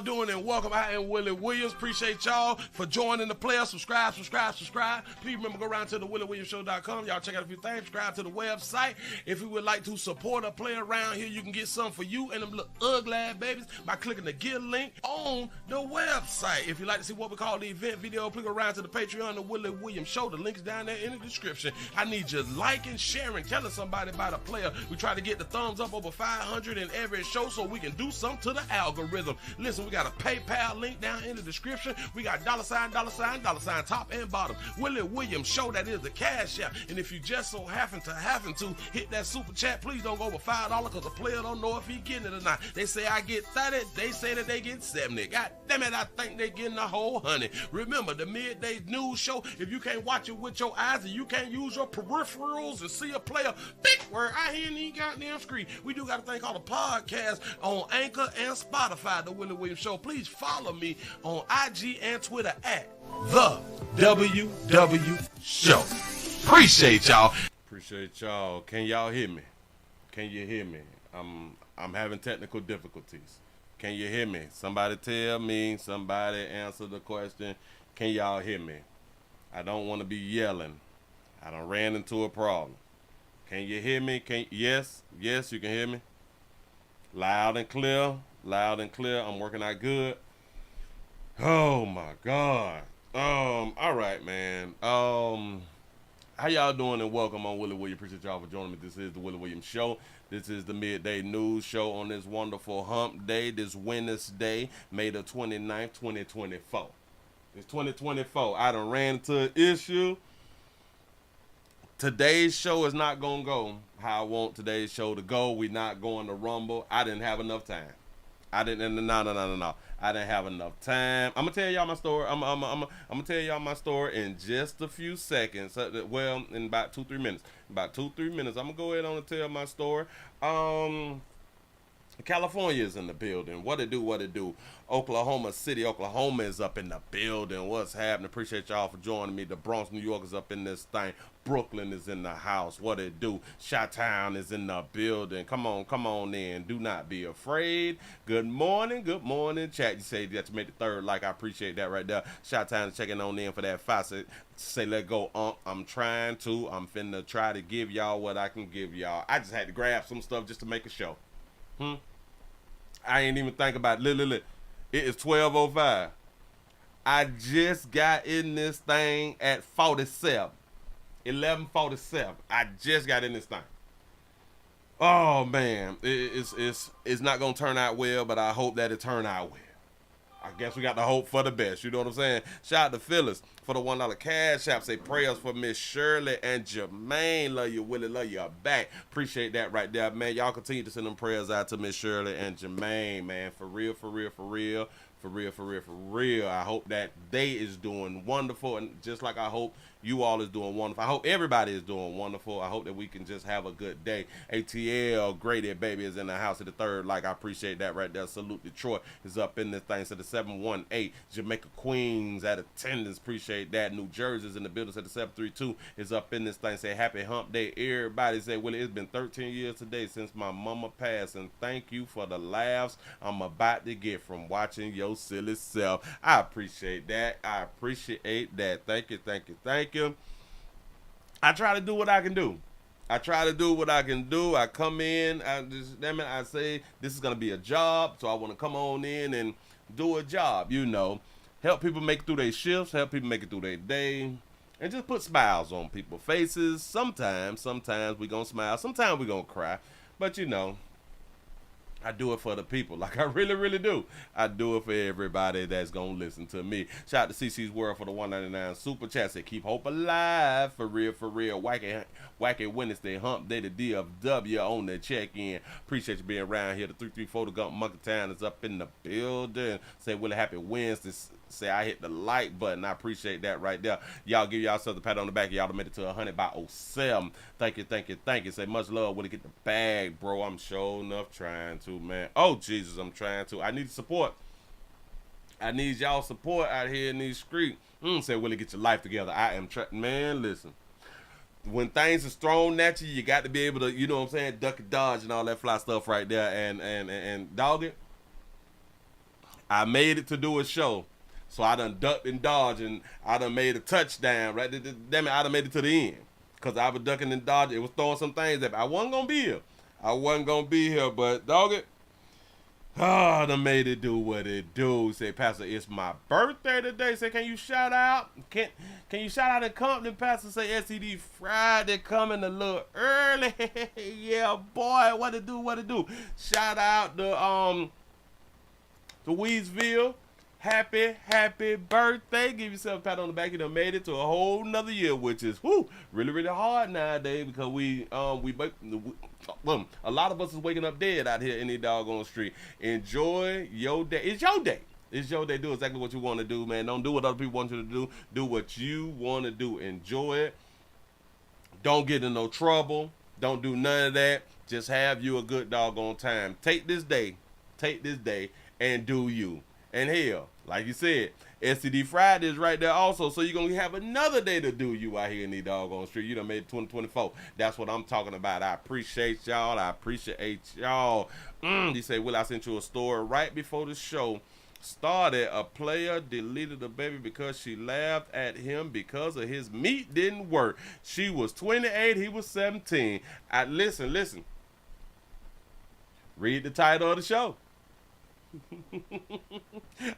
y'all doing and welcome. I am Willie Williams. Appreciate y'all for joining the player. Subscribe. Please remember, go around to the WillieWilliamsShow.com. Y'all check out a few things. Subscribe to the website. If you would like to support a player around here, you can get some for you and them little ugly ass babies by clicking the Get link on the website. If you'd like to see what we call the event video, click around to the Patreon, the Willie Williams Show. The link's down there in the description. I need you liking, sharing, telling somebody about a player. We try to get the thumbs up over 500 in every show so we can do something to the algorithm. Listen, we got a PayPal link down in the description. We got $, top and bottom. Willie Williams Show, that is the cash app. And if you just so happen to hit that super chat, please don't go over $5 because the player don't know if he getting it or not. They say I get 30, they say that they get 70. God damn it, I think they getting the whole 100. Remember, the midday news show, if you can't watch it with your eyes and you can't use your peripherals and see a player, big word, I hear any goddamn screen. We do got a thing called a podcast on Anchor and Spotify, the Willie Williams Show. Please follow me on IG and Twitter at the WW Show. Appreciate y'all. Appreciate y'all. Can y'all hear me? Can you hear me? I'm having technical difficulties. Can you hear me? Somebody tell me. Somebody answer the question. Can y'all hear me? I don't want to be yelling. I done ran into a problem. Can you hear me? Yes, you can hear me. Loud and clear. I'm working out good. Oh my God. All right, man. How y'all doing and welcome on Willie Williams. Appreciate y'all for joining me. This is the Willie Williams Show. This is the midday news show on this wonderful hump day, this Wednesday, May the 29th, 2024. It's 2024. I done ran into an issue. Today's show is not going to go how I want today's show to go. We're not going to Rumble. I didn't have enough time. No. I didn't have enough time. I'm going to tell y'all my story. I'm going to tell y'all my story in just a few seconds. Well, in about 2-3 minutes. I'm going to go ahead on and tell my story. California is in the building. What it do? Oklahoma City, Oklahoma is up in the building. What's happening? Appreciate y'all for joining me. The Bronx, New York is up in this thing. Brooklyn is in the house. What it do? Chi-Town is in the building. Come on in. Do not be afraid. Good morning, chat. You say that you made the third like. I appreciate that right there. Chi-Town is checking on in for that faucet. Say let go, I'm finna try to give y'all what I can give y'all. I just had to grab some stuff just to make a show. I ain't even think about it. Look. It is 12:05. I just got in this thing at 11:47. I just got in this thing. Oh man, it's not gonna turn out well, but I hope that it turn out well. I guess we got to hope for the best. You know what I'm saying? Shout out to Phyllis for the $1 cash app. Say prayers for Miss Shirley and Jermaine. Love you, Willie. Love you back. Appreciate that right there, man. Y'all continue to send them prayers out to Miss Shirley and Jermaine, man. For real. I hope that they is doing wonderful, and just like I hope you all is doing wonderful. I hope everybody is doing wonderful. I hope that we can just have a good day. ATL Grady baby is in the house at the third. Like, I appreciate that right there. Salute Detroit is up in this thing. So the 718 Jamaica Queens at attendance. Appreciate that. New Jersey's in the building. So the 732 is up in this thing. Say happy hump day. Everybody say, Willie, it's been 13 years today since my mama passed, and thank you for the laughs I'm about to get from watching your silly self. I appreciate that. Thank you. I try to do what I can do. I come in, I say this is going to be a job, so I want to come on in and do a job, help people make it through their shifts, help people make it through their day, and just put smiles on people's faces. Sometimes we going to smile, sometimes we going to cry, but I do it for the people. Like, I really do. I do it for everybody that's going to listen to me. Shout out to CC's World for the $1.99 super chat. Say, keep hope alive. For real. Wacky Wednesday hump day. The DFW on the check-in. Appreciate you being around here. The 334 The Gump Monkey Town is up in the building. Say, Willie, happy Wednesday. Say, I hit the like button. I appreciate that right there. Y'all give yourself the pat on the back. Y'all made it to 100 by 07. Thank you. Say, much love. Willie, get the bag, bro. I'm sure enough trying to, man. Oh, Jesus, I'm trying to. I need support. I need y'all support out here in these streets. Say, Willie, get your life together. I am trying. Man, listen. When things is thrown at you, you got to be able to, you know what I'm saying, duck and dodge and all that fly stuff right there. And dog it. I made it to do a show. So I done ducked and dodged, and I done made a touchdown. Right, damn it, I done made it to the end. Cause I was ducking and dodging. It was throwing some things at me. I wasn't gonna be here. But dog it. Oh, done made it do what it do. Say, Pastor, it's my birthday today. Say, can you shout out? Can you shout out the company, Pastor? Say, SED Friday coming a little early. Yeah, boy, what it do? Shout out to Weedsville. Happy birthday. Give yourself a pat on the back. You done made it to a whole nother year, which is really hard nowadays because a lot of us is waking up dead out here in the doggone street. Enjoy your day. It's your day. It's your day. Do exactly what you want to do, man. Don't do what other people want you to do. Do what you want to do. Enjoy it. Don't get in no trouble. Don't do none of that. Just have you a good doggone time. Take this day and do you. And hell, like you said, STD Friday is right there also, so you're going to have another day to do you out here in the doggone street. You done made it 2024. That's what I'm talking about. I appreciate y'all. You say, Will, I sent you a story right before the show started. A player deleted a baby because she laughed at him because of his meat didn't work. She was 28. He was 17. Listen. Read the title of the show.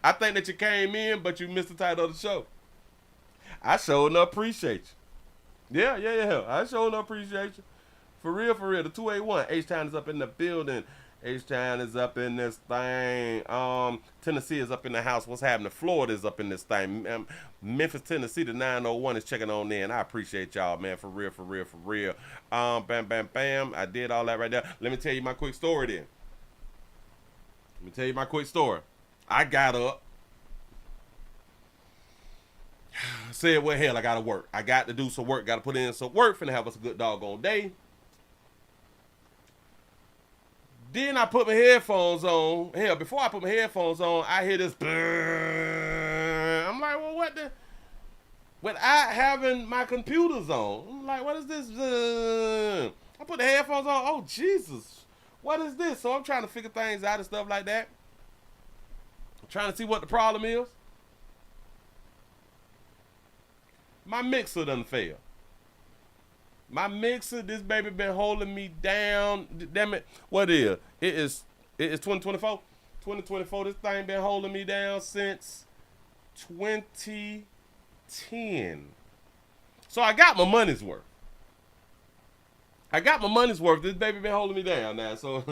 I think that you came in, but you missed the title of the show. I sure enough appreciate you. Yeah. I sure enough appreciate you. For real. The 281. H-Town is up in the building. H-Town is up in this thing. Tennessee is up in the house. What's happening? Florida is up in this thing. Memphis, Tennessee, the 901 is checking on in. I appreciate y'all, man. For real. Bam. I did all that right there. Let me tell you my quick story then. I got up. Said, well, hell, I got to work. I got to do some work. Got to put in some work. Finna have us a good doggone day. Then I put my headphones on. Hell, before I put my headphones on, I hear this. I'm like, well, what the? Without having my computers on. I'm like, what is this? I put the headphones on. Oh, Jesus. What is this? So I'm trying to figure things out and stuff like that. I'm trying to see what the problem is. My mixer done failed. This baby been holding me down. Damn it. What is? It is 2024? 2024, this thing been holding me down since 2010. So I got my money's worth. This baby been holding me down now, so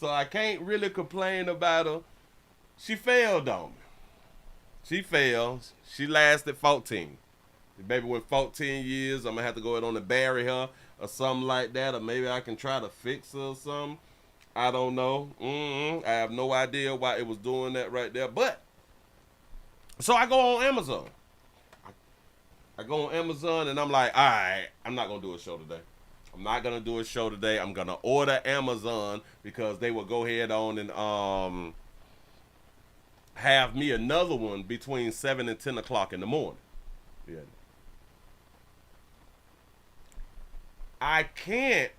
I can't really complain about her. She failed on me. She lasted 14. The baby went 14 years. I'm gonna have to go ahead on and bury her or something like that, or maybe I can try to fix her or something. I don't know. I have no idea why it was doing that right there. But so I go on Amazon. I go on Amazon and I'm like, all right, I'm not gonna do a show today. I'm going to order Amazon because they will go ahead on and have me another one between 7 and 10 o'clock in the morning. Yeah. I can't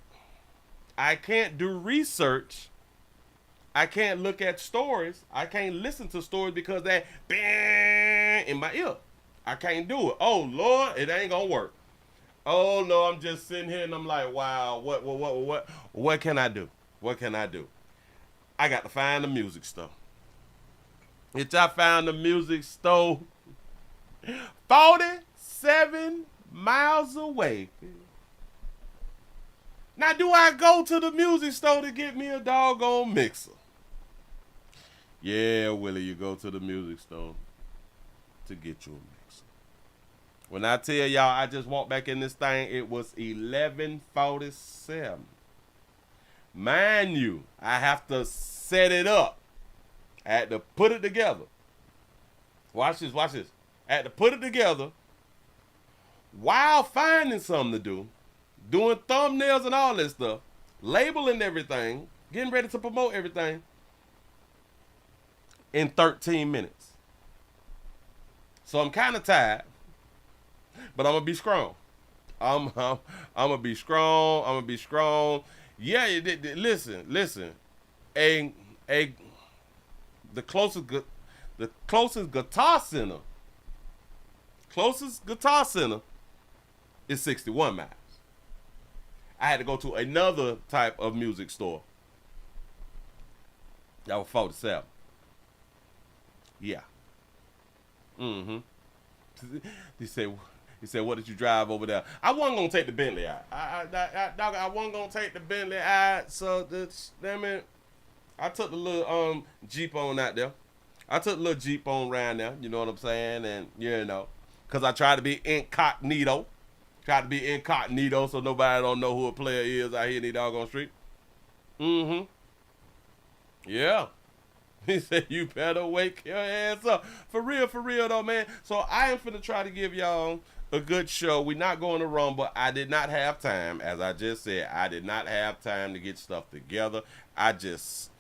do research. I can't look at stories. I can't listen to stories because that bang in my ear. I can't do it. Oh, Lord, it ain't going to work. Oh no, I'm just sitting here and I'm like, wow, what can I do? I got to find the music store. I found the music store 47 miles away. Now, do I go to the music store to get me a doggone mixer? Yeah, Willie, you go to the music store to get you a mixer. When I tell y'all I just walked back in this thing, it was 11:47. Mind you, I have to set it up. I had to put it together. Watch this. I had to put it together while finding something to do, doing thumbnails and all this stuff, labeling everything, getting ready to promote everything in 13 minutes. So I'm kind of tired. But I'm gonna be strong. I'm gonna be strong. Yeah, listen. The The closest guitar center is 61 miles. I had to go to another type of music store. That was 47. Yeah. Mm-hmm. He said, what did you drive over there? I wasn't going to take the Bentley out. I wasn't going to take the Bentley out. So, I took the little Jeep on out there. I took the little Jeep on around there. You know what I'm saying? And, because I tried to be incognito. So nobody don't know who a player is out here in the doggone street. Mm-hmm. Yeah. He said, you better wake your ass up. For real though, man. So I am finna try to give y'all a good show. We're not going to Rumble. I did not have time. As I just said, I did not have time to get stuff together. I just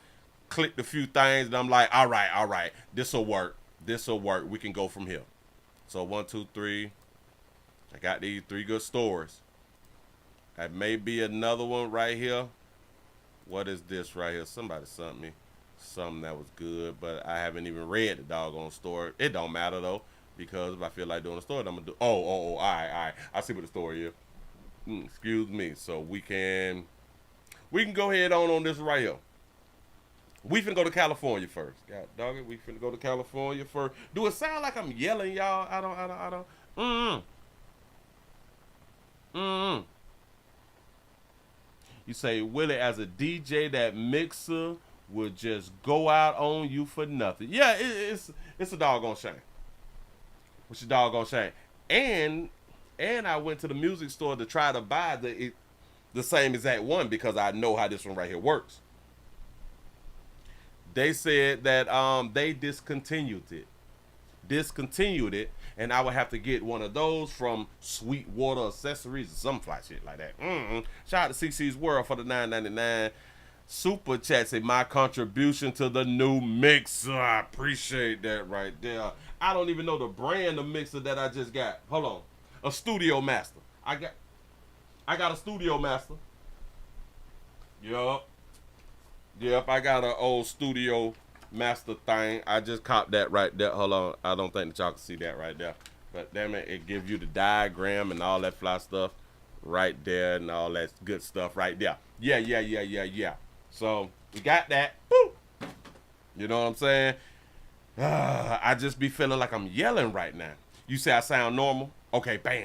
clicked a few things and I'm like, all right. This'll work. We can go from here. So 1, 2, 3. I got these 3 good stores. That may be another one right here. What is this right here? Somebody sent me something that was good, but I haven't even read the doggone store. It don't matter though, because if I feel like doing a store, I'm gonna do. All right. I see what the story is. Excuse me. So we can go ahead on this right here. We finna go to California first. God dog it, we finna go to California first. Do it sound like I'm yelling, y'all? I don't. You say, Willie, as a DJ, that mixer would just go out on you for nothing. Yeah, it's a doggone shame. It's a doggone shame. And I went to the music store to try to buy the same exact one because I know how this one right here works. They said that they discontinued it, and I would have to get one of those from Sweetwater Accessories or some fly shit like that. Shout out to CC's World for the $9.99 super chat. Say my contribution to the new mixer. I appreciate that right there. I don't even know the brand of mixer that I just got. Hold on, a Studio Master. I got a Studio Master. Yep. I got an old Studio Master thing. I just copped that right there. Hold on. I don't think that y'all can see that right there. But damn it gives you the diagram and all that fly stuff right there and all that good stuff right there. Yeah. So we got that. Woo! You know what I'm saying? I just be feeling like I'm yelling right now. You say I sound normal? Okay, bam.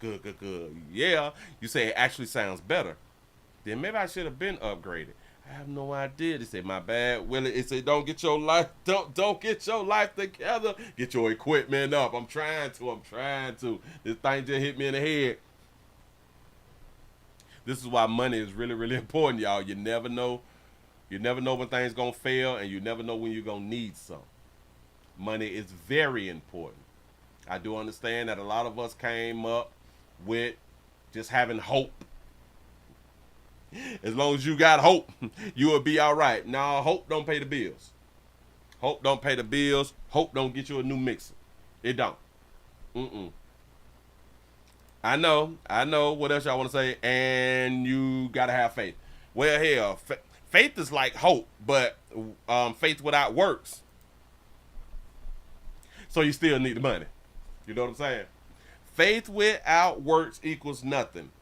Good. Yeah. You say it actually sounds better. Then maybe I should have been upgraded. I have no idea. They say, my bad, Willie. They say, don't get your life together. Get your equipment up. I'm trying to. This thing just hit me in the head. This is why money is really, really important, y'all. You never know. You never know when things gonna fail, and you never know when you're gonna need some. Money is very important. I do understand that a lot of us came up with just having hope. As long as you got hope, you will be all right. Now, hope don't pay the bills. Hope don't pay the bills. Hope don't get you a new mixer. It don't. I know. What else y'all want to say? And you got to have faith. Well, hell, faith is like hope, but faith without works. So you still need the money. You know what I'm saying? Faith without works equals nothing.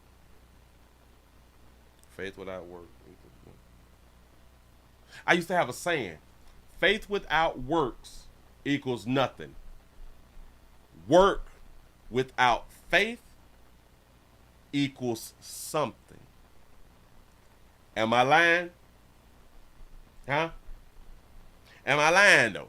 Faith without work. I used to have a saying. Faith without works equals nothing. Work without faith equals something. Am I lying? Huh? Am I lying though?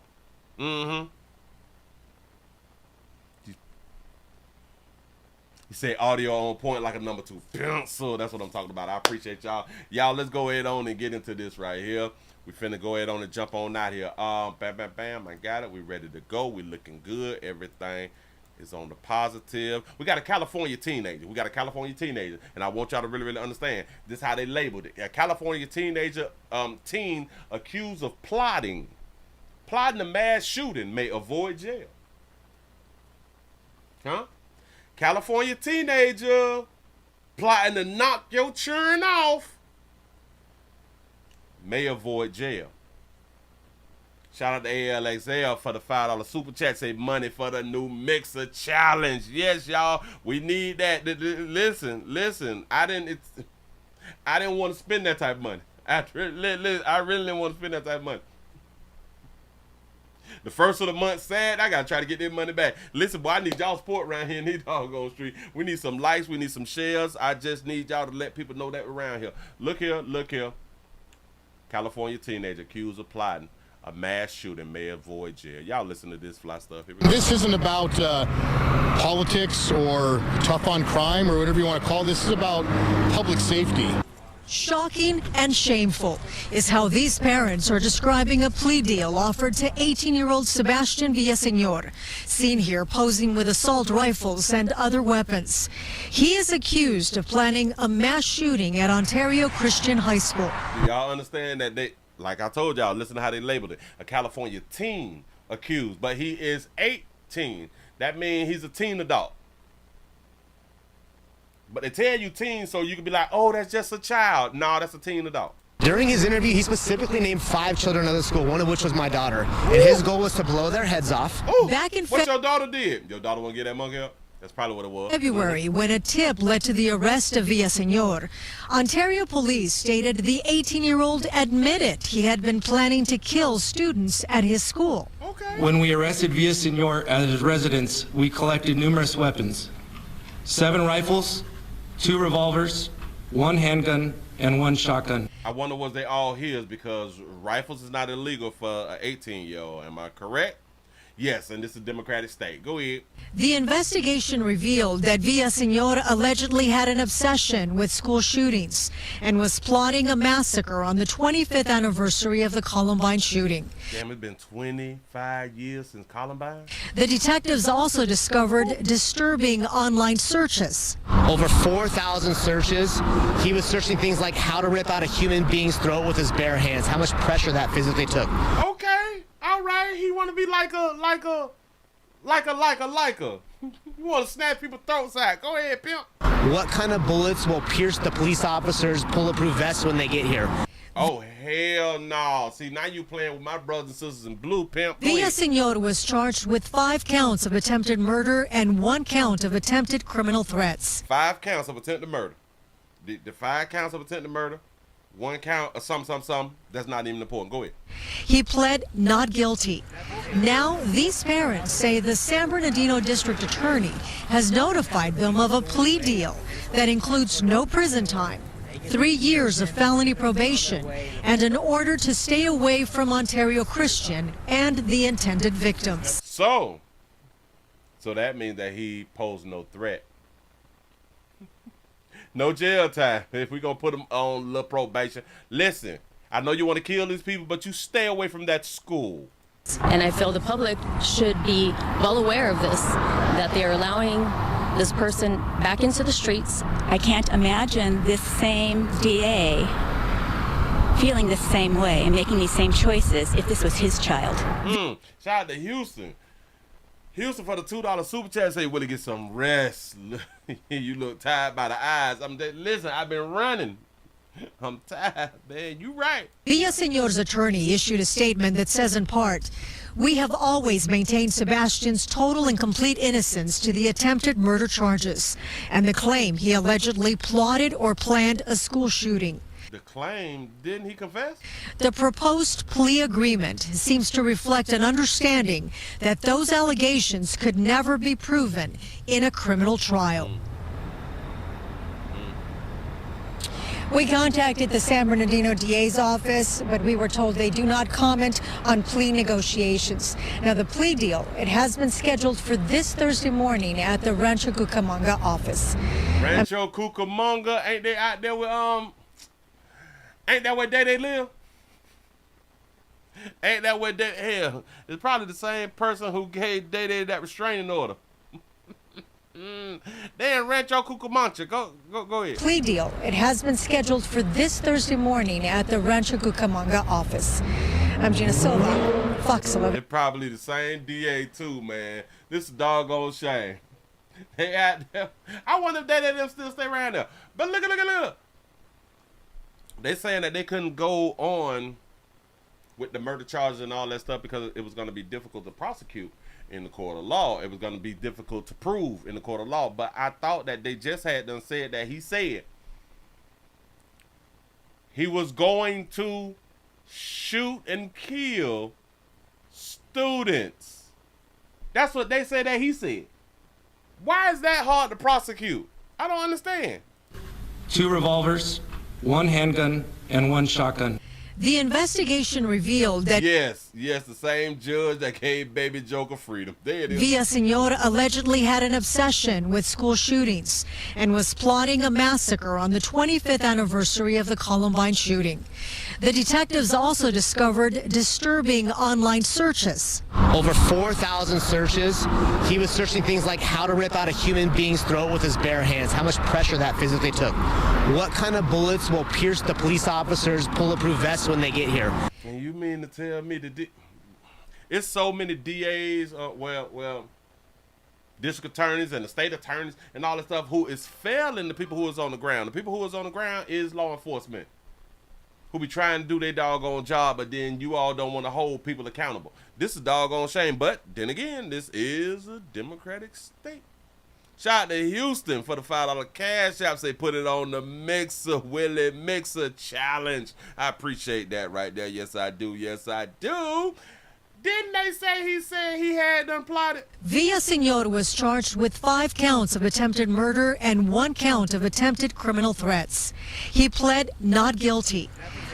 You say audio on point like a number 2 Pimp. So that's what I'm talking about. I appreciate y'all. Y'all, let's go ahead on and get into this right here. We finna go ahead on and jump on out here. Bam. I got it. We ready to go. We looking good. Everything is on the positive. We got a California teenager. And I want y'all to really, really understand. This is how they labeled it. A California teenager, teen accused of plotting a mass shooting may avoid jail. Huh? California teenager plotting to knock your churn off may avoid jail. Shout out to ALXL for the $5 super chat. Say money for the new mixer challenge. Yes, y'all, we need that. Listen. I didn't want to spend that type of money. I really didn't want to spend that type of money. The first of the month sad, I gotta try to get that money back. Listen, boy, I need y'all support around here in these doggone street. We need some likes, we need some shares. I just need y'all to let people know that we're around here. Look here. California teenager accused of plotting a mass shooting may avoid jail. Y'all listen to this fly stuff. This isn't about politics or tough on crime or whatever you want to call it. This is about public safety. Shocking and shameful is how these parents are describing a plea deal offered to 18-year-old Sebastian Villaseñor, seen here posing with assault rifles and other weapons. He is accused of planning a mass shooting at Ontario Christian High School. Do y'all understand that they, like I told y'all, listen to how they labeled it, a California teen accused, but he is 18. That means he's a teen adult. But they tell you teen so you can be like, oh, that's just a child. No, that's a teen adult. During his interview, he specifically named 5 children of the school, one of which was my daughter. And his goal was to blow their heads off. Ooh, Back in what your daughter did? Your daughter want to get that monkey up? That's probably what it was. February, when a tip led to the arrest of Villaseñor, Ontario police stated the 18-year-old admitted he had been planning to kill students at his school. Okay. When we arrested Villaseñor at his residence, we collected numerous weapons. 7 rifles, 2 revolvers, 1 handgun, and 1 shotgun. I wonder was they all his because rifles is not illegal for an 18-year-old. Am I correct? Yes, and this is a democratic state. Go ahead. The investigation revealed that Villaseñor allegedly had an obsession with school shootings and was plotting a massacre on the 25th anniversary of the Columbine shooting. Damn, it's been 25 years since Columbine. The detectives also discovered disturbing online searches. Over 4,000 searches. He was searching things like how to rip out a human being's throat with his bare hands, how much pressure that physically took. Okay, all right. He want to be like a. You want to snatch people's throats out. Go ahead, Pimp. What kind of bullets will pierce the police officers' bulletproof vests when they get here? Oh, hell no. See, now you playing with my brothers and sisters in blue, Pimp. Villaseñor was charged with 5 counts of attempted murder and 1 count of attempted criminal threats. 5 counts of attempted murder. The 5 counts of attempted murder, 1 count of some. That's not even important. Go ahead. He pled not guilty. Now, these parents say the San Bernardino District Attorney has notified them of a plea deal that includes no prison time, 3 years of felony probation, and an order to stay away from Ontario Christian and the intended victims. So that means that he posed no threat. No jail time if we're going to put him on a little probation. Listen, I know you want to kill these people, but you stay away from that school. And I feel the public should be well aware of this, that they are allowing this person back into the streets. I can't imagine this same DA feeling the same way and making these same choices if this was his child. Shout out to Houston. Houston for the $2 super chat. Say, Willie, get some rest. You look tired by the eyes. Listen, I've been running. I'm tired, man. You right. Villaseñor's attorney issued a statement that says in part, "We have always maintained Sebastian's total and complete innocence to the attempted murder charges and the claim he allegedly plotted or planned a school shooting." The claim, didn't he confess? The proposed plea agreement seems to reflect an understanding that those allegations could never be proven in a criminal trial. We contacted the San Bernardino DA's office, but we were told they do not comment on plea negotiations. Now, the plea deal, it has been scheduled for this Thursday morning at the Rancho Cucamonga office. Rancho Cucamonga, ain't they out there with, ain't that where they live? Ain't that where hell, it's probably the same person who gave Day that restraining order. They in Rancho Cucamonga. Go ahead. Plea deal. It has been scheduled for this Thursday morning at the Rancho Cucamonga office. I'm Gina Silva, Fox 11. It's probably the same DA too, man. This is a doggone shame. They out there. I wonder if them still stay around there. But look. They saying that they couldn't go on with the murder charges and all that stuff because it was going to be difficult to prosecute in the court of law. It was going to be difficult to prove in the court of law. But I thought that they just had done said that he said he was going to shoot and kill students. That's what they said that he said. Why is that hard to prosecute? I don't understand. 2 revolvers, 1 handgun, and 1 shotgun. The investigation revealed that Yes, the same judge that gave Baby Joker freedom. There it is. Villaseñor allegedly had an obsession with school shootings and was plotting a massacre on the 25th anniversary of the Columbine shooting. The detectives also discovered disturbing online searches. Over 4,000 searches. He was searching things like how to rip out a human being's throat with his bare hands, how much pressure that physically took. What kind of bullets will pierce the police officers' bulletproof vests when they get here? And you mean to tell me that it's so many DAs, district attorneys and the state attorneys and all that stuff who is failing the people who is on the ground. The people who is on the ground is law enforcement who be trying to do their doggone job, but then you all don't want to hold people accountable. This is doggone shame, but then again, this is a democratic state. Shout out to Houston for the $5 cash app. Say put it on the Mixer, Willie Mixer Challenge. I appreciate that right there. Yes, I do. Yes, I do. Didn't they say he said he had done plotted? Villaseñor was charged with 5 counts of attempted murder and 1 count of attempted criminal threats. He pled not guilty.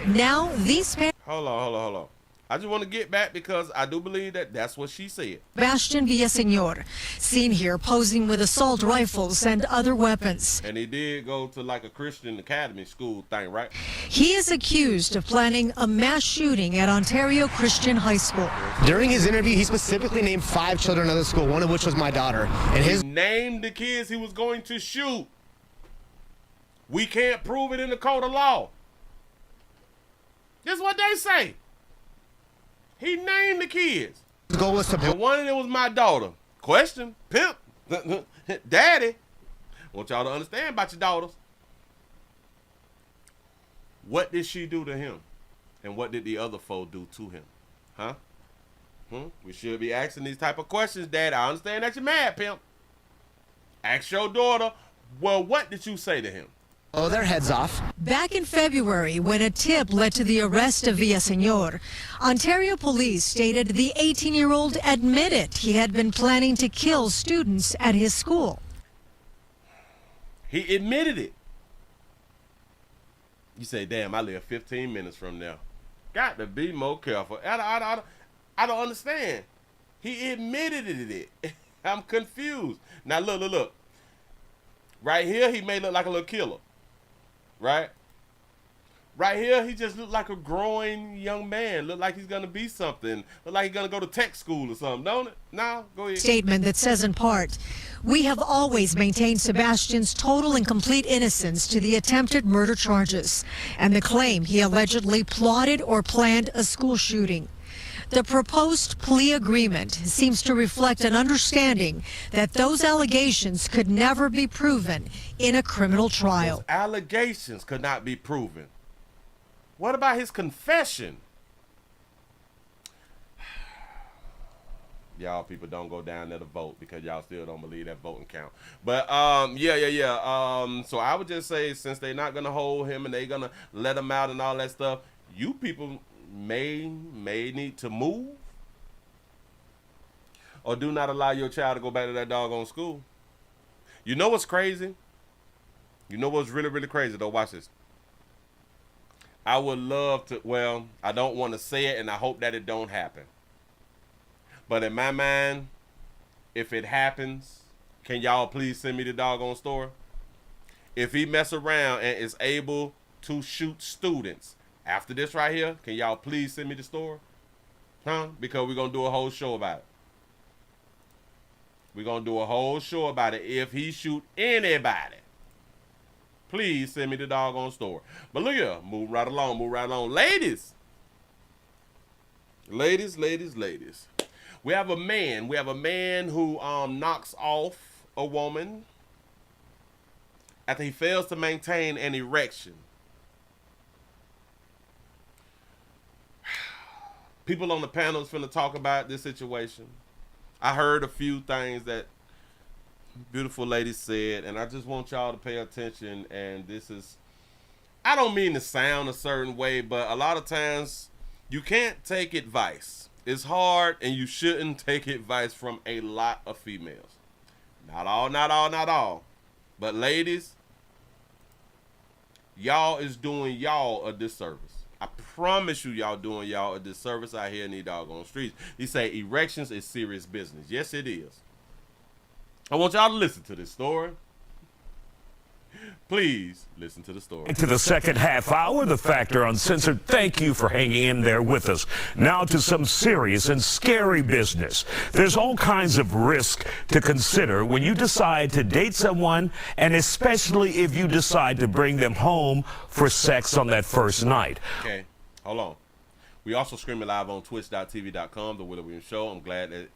Now these parents... Hold on. I just want to get back because I do believe that that's what she said. Sebastian Villaseñor, seen here posing with assault rifles and other weapons. And he did go to like a Christian academy school thing, right? He is accused of planning a mass shooting at Ontario Christian High School. During his interview, he specifically named 5 children of the school, one of which was my daughter. And He named the kids he was going to shoot. We can't prove it in the court of law. That's what they say. He named the kids. his goal was to... And one of them was my daughter. Question, Pimp, Daddy. I want y'all to understand about your daughters. What did she do to him? And what did the other foe do to him? Huh? We should be asking these type of questions, Dad. I understand that you're mad, Pimp. Ask your daughter, well, what did you say to him? blow their heads off. Back in February, when a tip led to the arrest of Villaseñor, Ontario police stated the 18-year-old admitted he had been planning to kill students at his school. He admitted it. You say, damn, I live 15 minutes from there. Got to be more careful. I don't understand. He admitted it. I'm confused. Now, look. Right here, he may look like a little killer. Right? Right here, he just looked like a growing young man. Look like he's going to be something. Look like he's going to go to tech school or something, don't it? No? Go ahead. Statement that says in part, "We have always maintained Sebastian's total and complete innocence to the attempted murder charges and the claim he allegedly plotted or planned a school shooting." The proposed plea agreement seems to reflect an understanding that those allegations could never be proven in a criminal trial. Those allegations could not be proven. What about his confession? Y'all people don't go down there to vote because y'all still don't believe that voting count. But yeah. So I would just say, since they're not gonna hold him and they're gonna let him out and all that stuff, you people may need to move or do not allow your child to go back to that doggone school. You know what's crazy? You know what's really, really crazy though? Watch this. I would love to, well, I don't want to say it and I hope that it don't happen. But in my mind, if it happens, can y'all please send me the doggone story? If he mess around and is able to shoot students after this right here, can y'all please send me the story? Huh? Because we're going to do a whole show about it. We're going to do a whole show about it. If he shoot anybody, please send me the doggone story. But look here. Move right along. Ladies. We have a man who knocks off a woman after he fails to maintain an erection. People on the panel is finna talk about this situation. I heard a few things that beautiful lady said, and I just want y'all to pay attention. And this is, I don't mean to sound a certain way, but a lot of times you can't take advice. It's hard, and you shouldn't take advice from a lot of females. Not all. But ladies, y'all is doing y'all a disservice. I promise you, y'all doing y'all a disservice out here in these doggone streets. He say erections is serious business. Yes, it is. I want y'all to listen to this story. Please listen to the story. To the second half hour, the Factor Uncensored. Thank you for hanging in there with us. Now to some serious and scary business. There's all kinds of risk to consider when you decide to date someone, and especially if you decide to bring them home for sex on that first night. Okay, hold on. We also streaming live on twitch.tv.com, The Willie Williams Show. I'm glad that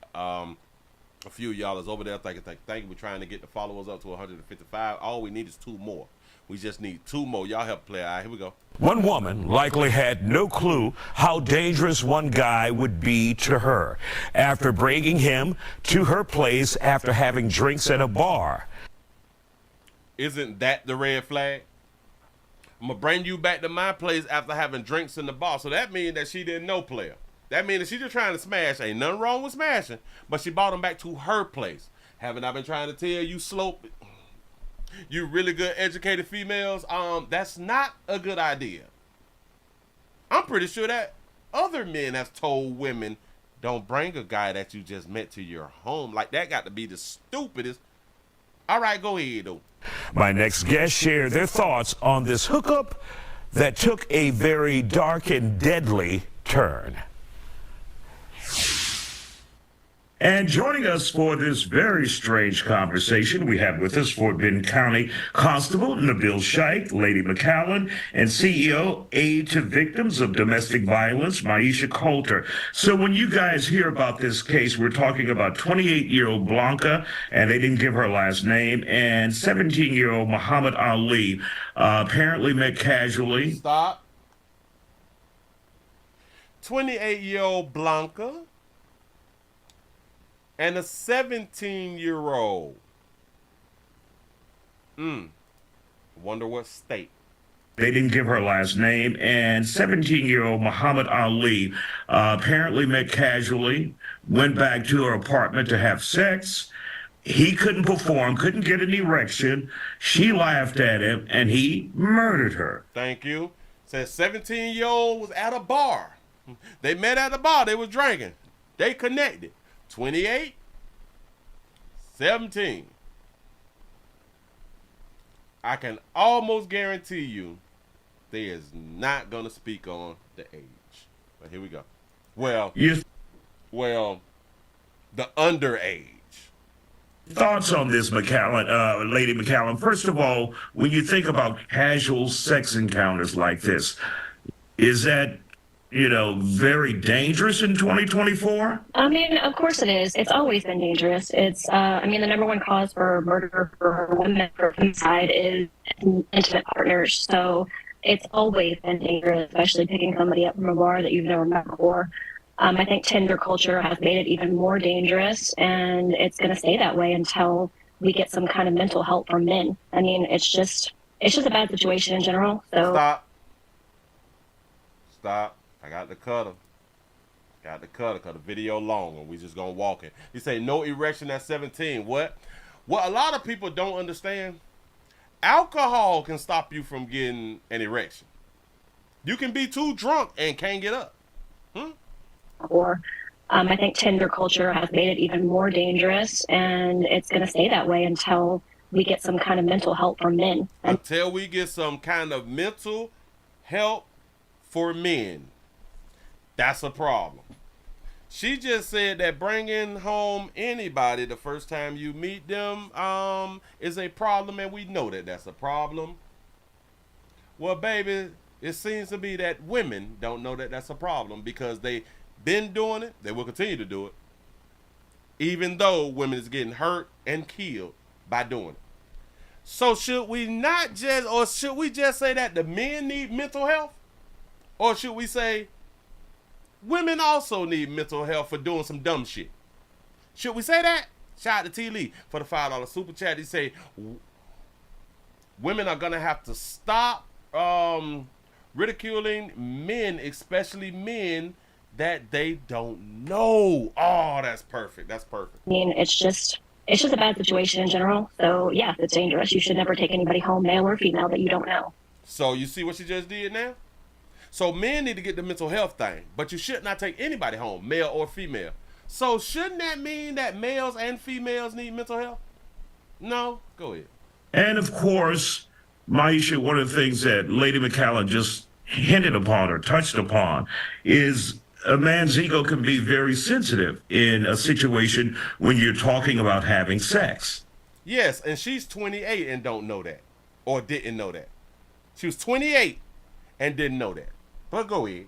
a few of y'all is over there. Thank you. We're trying to get the followers up to 155. All we need is 2 more. We just need 2 more. Y'all help play. All right, here we go. One woman likely had no clue how dangerous one guy would be to her after bringing him to her place after having drinks at a bar. Isn't that the red flag? I'm going to bring you back to my place after having drinks in the bar. So that means that she didn't know player. That means that she just trying to smash. Ain't nothing wrong with smashing, but she brought him back to her place. Haven't I been trying to tell you, slope, you really good educated females? That's not a good idea. I'm pretty sure that other men have told women, don't bring a guy that you just met to your home. Like, that got to be the stupidest. All right, go ahead, though. My next guests share their thoughts on this hookup that took a very dark and deadly turn. And joining us for this very strange conversation, we have with us Fort Bend County Constable Nabil Shaikh, Lady McAllen, and CEO Aid to Victims of Domestic Violence, Maisha Coulter. So when you guys hear about this case, we're talking about 28-year-old Blanca, and they didn't give her last name, and 17-year-old Muhammad Ali, apparently met casually. Stop. 28-year-old Blanca and a 17-year-old. Wonder what state. They didn't give her last name, and 17-year-old Muhammad Ali apparently met casually, went back to her apartment to have sex. He couldn't perform, couldn't get an erection. She laughed at him, and he murdered her. Thank you. Says 17-year-old was at a bar. They met at a bar. They were drinking. They connected. 28, 17. I can almost guarantee you they is not going to speak on the age. But here we go. Well, the underage. Thoughts on this, McAllen, Lady McAllen? First of all, when you think about casual sex encounters like this, is that very dangerous in 2024? I mean, of course it is. It's always been dangerous. It's, the number one cause for murder for women for femicide is intimate partners. So it's always been dangerous, especially picking somebody up from a bar that you've never met before. I think Tinder culture has made it even more dangerous, and it's going to stay that way until we get some kind of mental help from men. I mean, it's just a bad situation in general. So Stop. I got the cutter. Got the cutter because the video long and we just gonna walk it. He say no erection at 17. What a lot of people don't understand, alcohol can stop you from getting an erection. You can be too drunk and can't get up. Or I think Tinder culture has made it even more dangerous, and it's going to stay that way until we get some kind of mental help from men. Until we get some kind of mental help for men. That's a problem. She just said that bringing home anybody the first time you meet them is a problem, and we know that that's a problem. Well, baby, it seems to be that women don't know that that's a problem because they been doing it. They will continue to do it, even though women is getting hurt and killed by doing it. So should we just say that the men need mental health? Or should we say women also need mental health for doing some dumb shit. Should we say that? Shout out to T. Lee for the $5 super chat. He say women are gonna have to stop ridiculing men, especially men that they don't know. Oh, that's perfect. That's perfect. I mean, it's just a bad situation in general. So yeah, it's dangerous. You should never take anybody home, male or female, that you don't know. So you see what she just did now? So men need to get the mental health thing, but you should not take anybody home, male or female. So shouldn't that mean that males and females need mental health? No? Go ahead. And of course, Maisha, one of the things that Lady McCallum just hinted upon or touched upon is a man's ego can be very sensitive in a situation when you're talking about having sex. Yes, and she's 28 and don't know that, or didn't know that. She was 28 and didn't know that. But go ahead.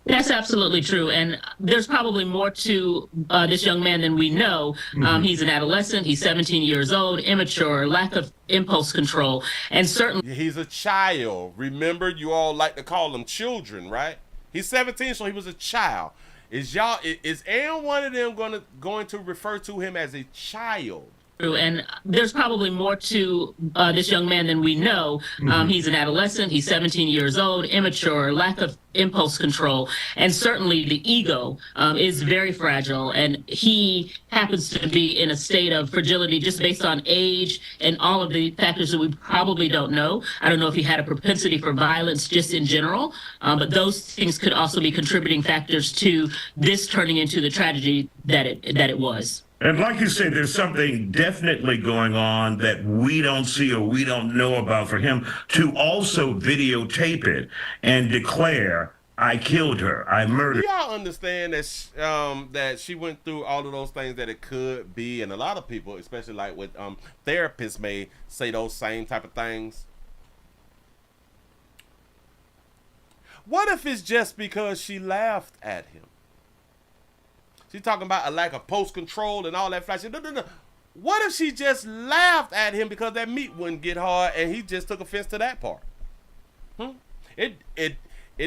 That's absolutely true. And there's probably more to this young man than we know. He's an adolescent. He's 17 years old, immature, lack of impulse control, and certainly... He's a child. Remember, you all like to call them children, right? He's 17, so he was a child. Is Aaron one of them going to refer to him as a child? And there's probably more to this young man than we know. He's an adolescent. He's 17 years old, immature, lack of impulse control, and certainly the ego is very fragile. And he happens to be in a state of fragility just based on age and all of the factors that we probably don't know. I don't know if he had a propensity for violence just in general, but those things could also be contributing factors to this turning into the tragedy that it was. And like you said, there's something definitely going on that we don't see or we don't know about for him to also videotape it and declare, I killed her, I murdered her. Do y'all understand that she went through all of those things that it could be? And a lot of people, especially like with therapists, may say those same type of things. What if it's just because she laughed at him? She's talking about a lack of post control and all that flash. No. What if she just laughed at him because that meat wouldn't get hard and he just took offense to that part? It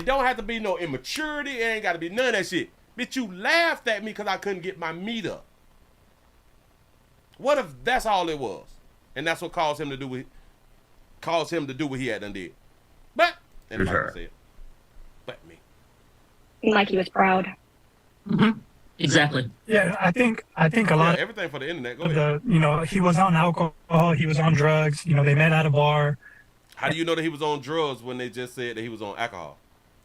don't have to be no immaturity. It ain't got to be none of that shit. Bitch, you laughed at me because I couldn't get my meat up. What if that's all it was, and that's what caused him to do what he had done did? But and said, but me. Like he was proud. Mm-hmm. Exactly. Yeah, I think a lot. Everything for the internet. Go ahead. He was on alcohol. He was on drugs. They met at a bar. How do you know that he was on drugs when they just said that he was on alcohol?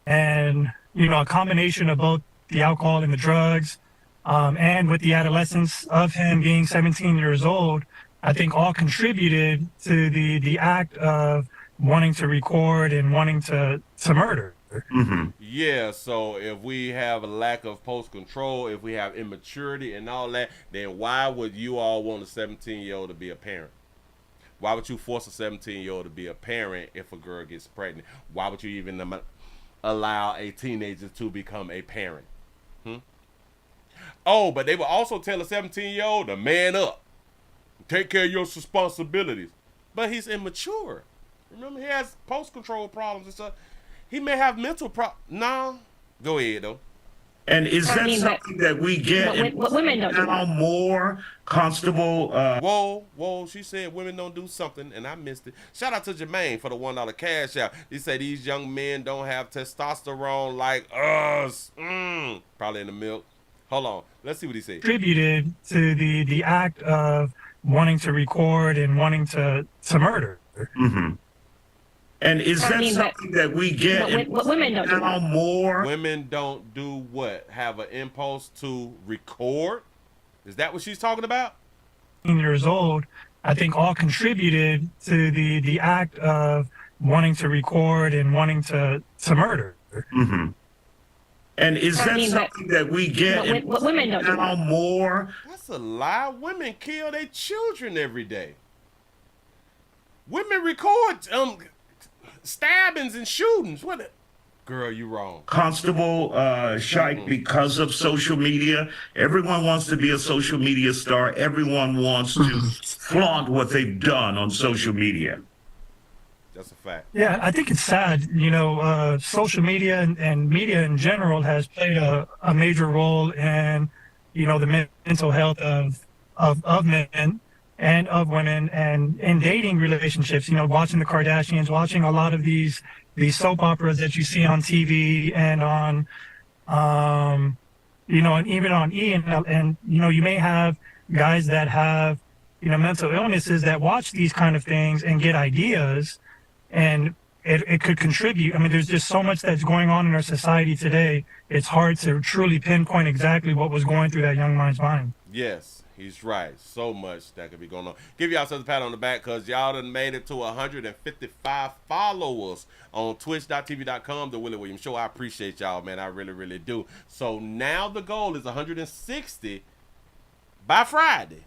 And a combination of both the alcohol and the drugs, and with the adolescence of him being 17 years old, I think all contributed to the act of wanting to record and wanting to murder. Mm-hmm. Yeah, so if we have a lack of post control, if we have immaturity and all that, then why would you all want a 17-year-old to be a parent? Why would you force a 17-year-old to be a parent if a girl gets pregnant? Why would you even allow a teenager to become a parent? Oh, but they would also tell a 17-year-old to man up, take care of your responsibilities. But he's immature. Remember, he has post control problems and stuff. He may have mental problems. No. Go ahead, though. And is that something that we get women don't now more, Constable? Whoa. She said women don't do something, and I missed it. Shout out to Jermaine for the $1 cash out. He said these young men don't have testosterone like us. Probably in the milk. Hold on. Let's see what he said. Contributed to the act of wanting to record and wanting to murder. Mm-hmm. And is that something that we get women don't now more? Women don't do what? Have an impulse to record? Is that what she's talking about? Years old, I think all contributed to the act of wanting to record and wanting to murder. Mm-hmm. And is that something that we get women don't now more? That's a lie. Women kill their children every day. Women record stabbings and shootings. What? Girl, you wrong. Constable Shike, because of social media, everyone wants to be a social media star. Everyone wants to flaunt what they've done on social media. That's a fact. Yeah, I think it's sad. Social media and media in general has played a major role in, the mental health of men and of women and in dating relationships. Watching the Kardashians, watching a lot of these soap operas that you see on TV and on, and even on E! And you may have guys that have, mental illnesses that watch these kind of things and get ideas, and it could contribute. I mean, there's just so much that's going on in our society today. It's hard to truly pinpoint exactly what was going through that young mind's mind. Yes, he's right. So much that could be going on. Give y'all a pat on the back because y'all done made it to 155 followers on twitch.tv.com, The Willie Williams Show. I appreciate y'all, man. I really, really do. So now the goal is 160 by Friday.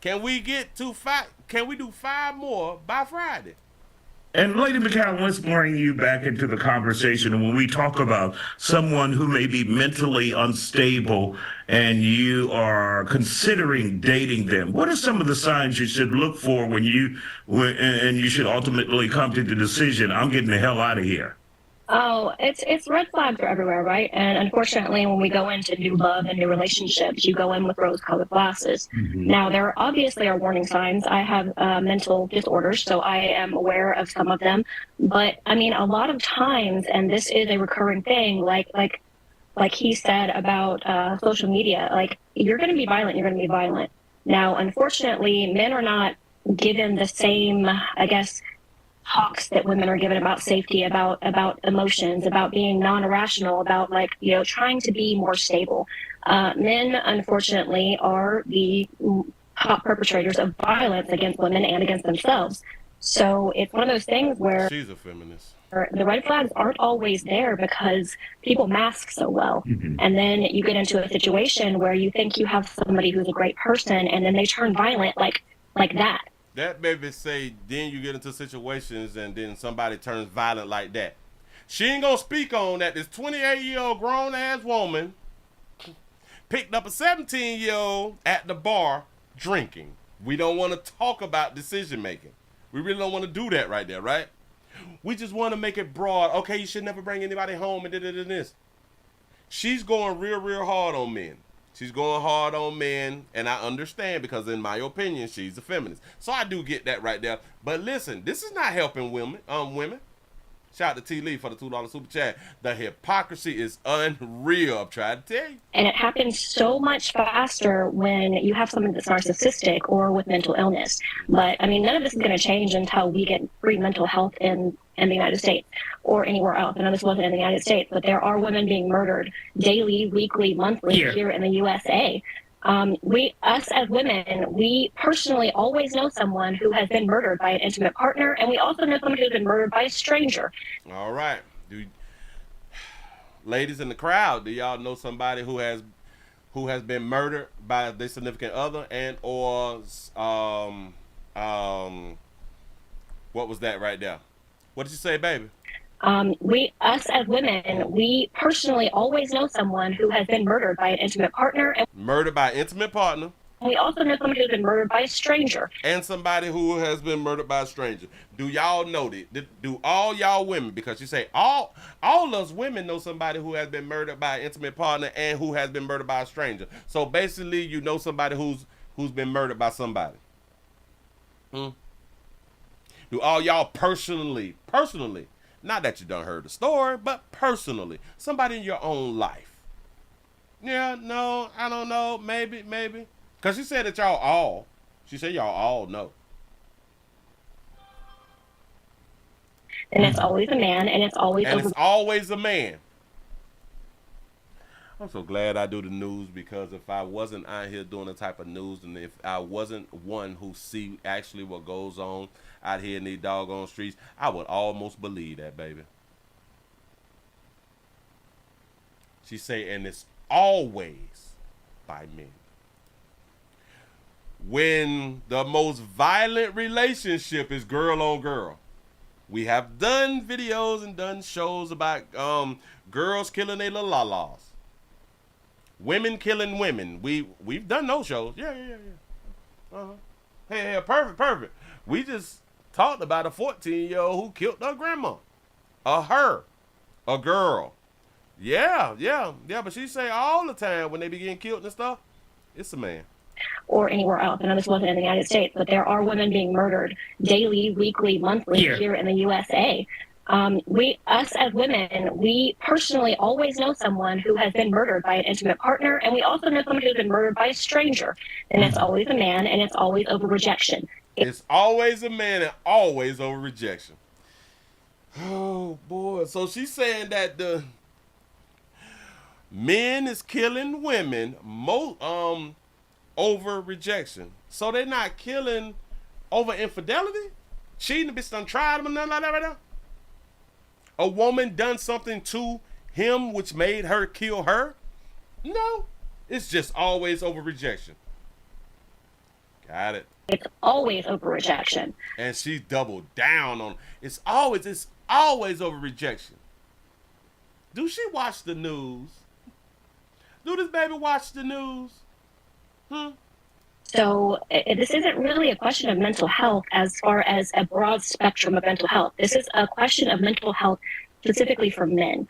Can we get to 5? Can we do 5 more by Friday? And Lady McCallum, let's bring you back into the conversation. And when we talk about someone who may be mentally unstable and you are considering dating them, what are some of the signs you should look for when you should ultimately come to the decision, I'm getting the hell out of here? Oh, it's red flags are everywhere, right? And unfortunately, when we go into new love and new relationships, you go in with rose-colored glasses. Mm-hmm. Now, there obviously are warning signs. I have mental disorders, so I am aware of some of them. But I mean, a lot of times, and this is a recurring thing, like he said about social media, like you're going to be violent, you're going to be violent. Now, unfortunately, men are not given the same, I guess, talks that women are given about safety, about emotions, about being non-irrational, about trying to be more stable. Men, unfortunately, are the top perpetrators of violence against women and against themselves. So it's one of those things where she's a feminist. The red flags aren't always there because people mask so well. Mm-hmm. And then you get into a situation where you think you have somebody who's a great person and then they turn violent like that. That baby say, then you get into situations and then somebody turns violent like that. She ain't gonna speak on that. This 28-year-old grown-ass woman picked up a 17-year-old at the bar drinking. We don't want to talk about decision-making. We really don't want to do that right there, right? We just want to make it broad. Okay, you should never bring anybody home and this. She's going real hard on men. She's going hard on men, and I understand because, in my opinion, she's a feminist. So I do get that right there. But listen, this is not helping women. Shout out to T. Lee for the $2 super chat. The hypocrisy is unreal. I'm trying to tell you. And it happens so much faster when you have someone that's narcissistic or with mental illness. But I mean, none of this is going to change until we get free mental health in the United States or anywhere else. I know this wasn't in the United States, but there are women being murdered daily, weekly, monthly here in the USA. Us as women, we personally always know someone who has been murdered by an intimate partner, and we also know someone who's been murdered by a stranger. All right. Ladies in the crowd, do y'all know somebody who has been murdered by their significant other and or what was that right there? What did you say, baby? Us as women, we personally always know someone who has been murdered by an intimate partner. Murdered by an intimate partner. We also know someone who's been murdered by a stranger. And somebody who has been murdered by a stranger. Do y'all know that? Do all y'all women, because you say all us women know somebody who has been murdered by an intimate partner and who has been murdered by a stranger. So basically, you know somebody who's been murdered by somebody. Do all y'all personally, not that you done heard the story, but personally, somebody in your own life? Yeah, no, I don't know, maybe. Because she said that she said y'all all know. And it's always a man, and it's always a man. I'm so glad I do the news, because if I wasn't out here doing the type of news, and if I wasn't one who see actually what goes on out here in these doggone streets, I would almost believe that, baby. She say, and it's always by men. When the most violent relationship is girl on girl. We have done videos and done shows about girls killing their little la-las. Women killing women. We've done those shows. Yeah. Hey, perfect. We just talked about a 14-year-old who killed her grandma. A girl. Yeah. But she say all the time when they be getting killed and stuff, it's a man. Or anywhere else. I know this wasn't in the United States, but there are women being murdered daily, weekly, monthly here in the USA. Us as women, we personally always know someone who has been murdered by an intimate partner, and we also know someone who's been murdered by a stranger. And it's always a man, and it's always over rejection. It's always a man and always over rejection. Oh boy. So she's saying that the men is killing women over rejection. So they're not killing over infidelity? Cheating, the bitch done tried him and nothing like that right now? A woman done something to him which made her kill her? No. It's just always over rejection. Got it. It's always over rejection. And she doubled down on it's always over rejection. Do she watch the news? Do this baby watch the news? So this isn't really a question of mental health as far as a broad spectrum of mental health. This is a question of mental health specifically for men.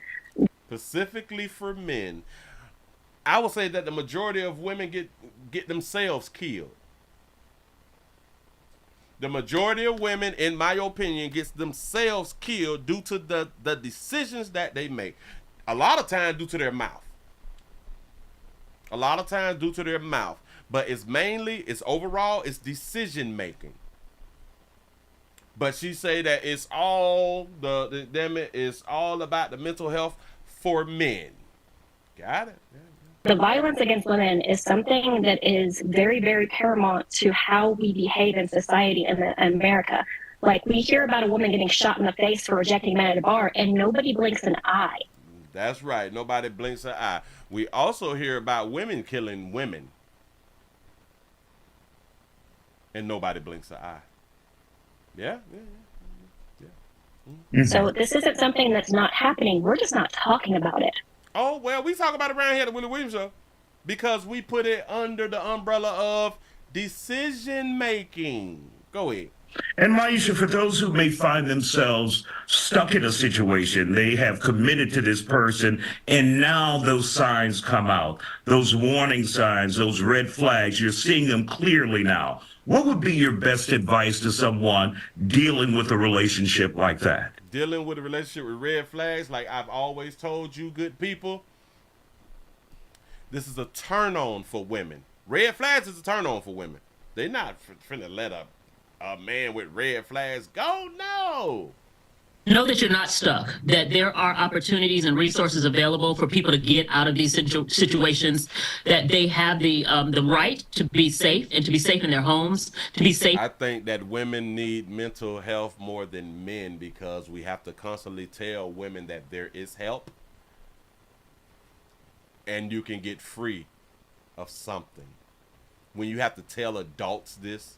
Specifically for men. I would say that the majority of women get themselves killed. The majority of women, in my opinion, gets themselves killed due to the decisions that they make. A lot of times due to their mouth. But it's overall decision making. But she say that it's all it's all about the mental health for men. Got it. Yeah. The violence against women is something that is very, very paramount to how we behave in society in America. Like, we hear about a woman getting shot in the face for rejecting men at a bar, and nobody blinks an eye. That's right. Nobody blinks an eye. We also hear about women killing women, and nobody blinks an eye. Yeah. Mm-hmm. So this isn't something that's not happening. We're just not talking about it. Oh, well, we talk about it around here at the Willie Williams Show because we put it under the umbrella of decision making. Go ahead. And Maisha, for those who may find themselves stuck in a situation, they have committed to this person, and now those signs come out, those warning signs, those red flags, you're seeing them clearly now. What would be your best advice to someone dealing with a relationship like that? Dealing with a relationship with red flags, like I've always told you, good people, this is a turn on for women. Red flags is a turn on for women. They're not finna let a man with red flags go. No. Know that you're not stuck, that there are opportunities and resources available for people to get out of these situations, that they have the right to be safe and to be safe in their homes, to be safe. I think that women need mental health more than men because we have to constantly tell women that there is help and you can get free of something. When you have to tell adults this,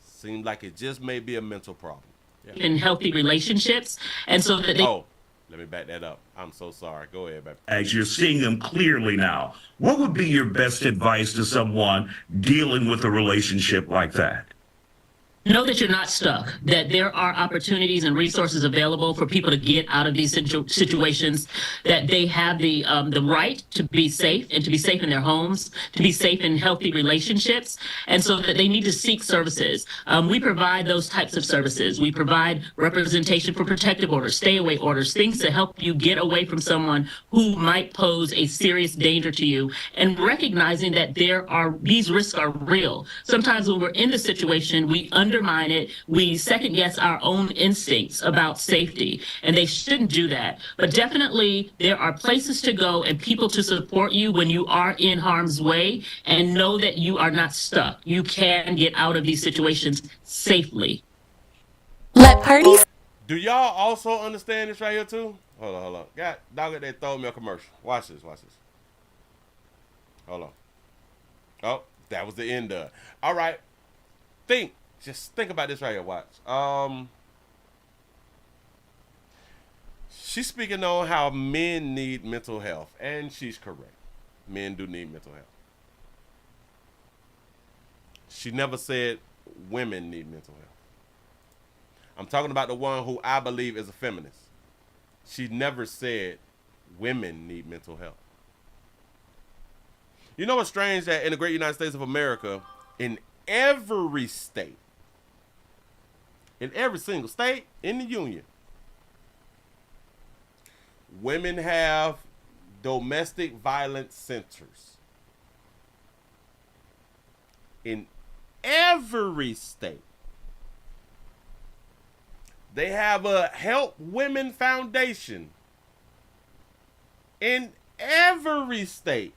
seems like it just may be a mental problem. Yeah. In healthy relationships, and so that they... Oh, let me back that up. I'm so sorry. Go ahead, baby. As you're seeing them clearly now, what would be your best advice to someone dealing with a relationship like that? Know that you're not stuck, that there are opportunities and resources available for people to get out of these situations, that they have the right to be safe and to be safe in their homes, to be safe in healthy relationships, and so that they need to seek services. We provide those types of services. We provide representation for protective orders, stay away orders, things to help you get away from someone who might pose a serious danger to you, and recognizing that these risks are real. Sometimes when we're in the situation, we undermine it, we second guess our own instincts about safety, and they shouldn't do that. But definitely there are places to go and people to support you when you are in harm's way, and know that you are not stuck. You can get out of these situations safely. Let parties. Do y'all also understand this right here too? Hold on. God, dog it, they throw me a commercial. Watch this. Hold on. Oh, that was the end of it. All right. Just think about this right here. Watch. She's speaking on how men need mental health, and she's correct. Men do need mental health. She never said women need mental health. I'm talking about the one who I believe is a feminist. She never said women need mental health. You know what's strange? That in the great United States of America, in every state, in every single state in the union, women have domestic violence centers. In every state. They have a Help Women Foundation. In every state.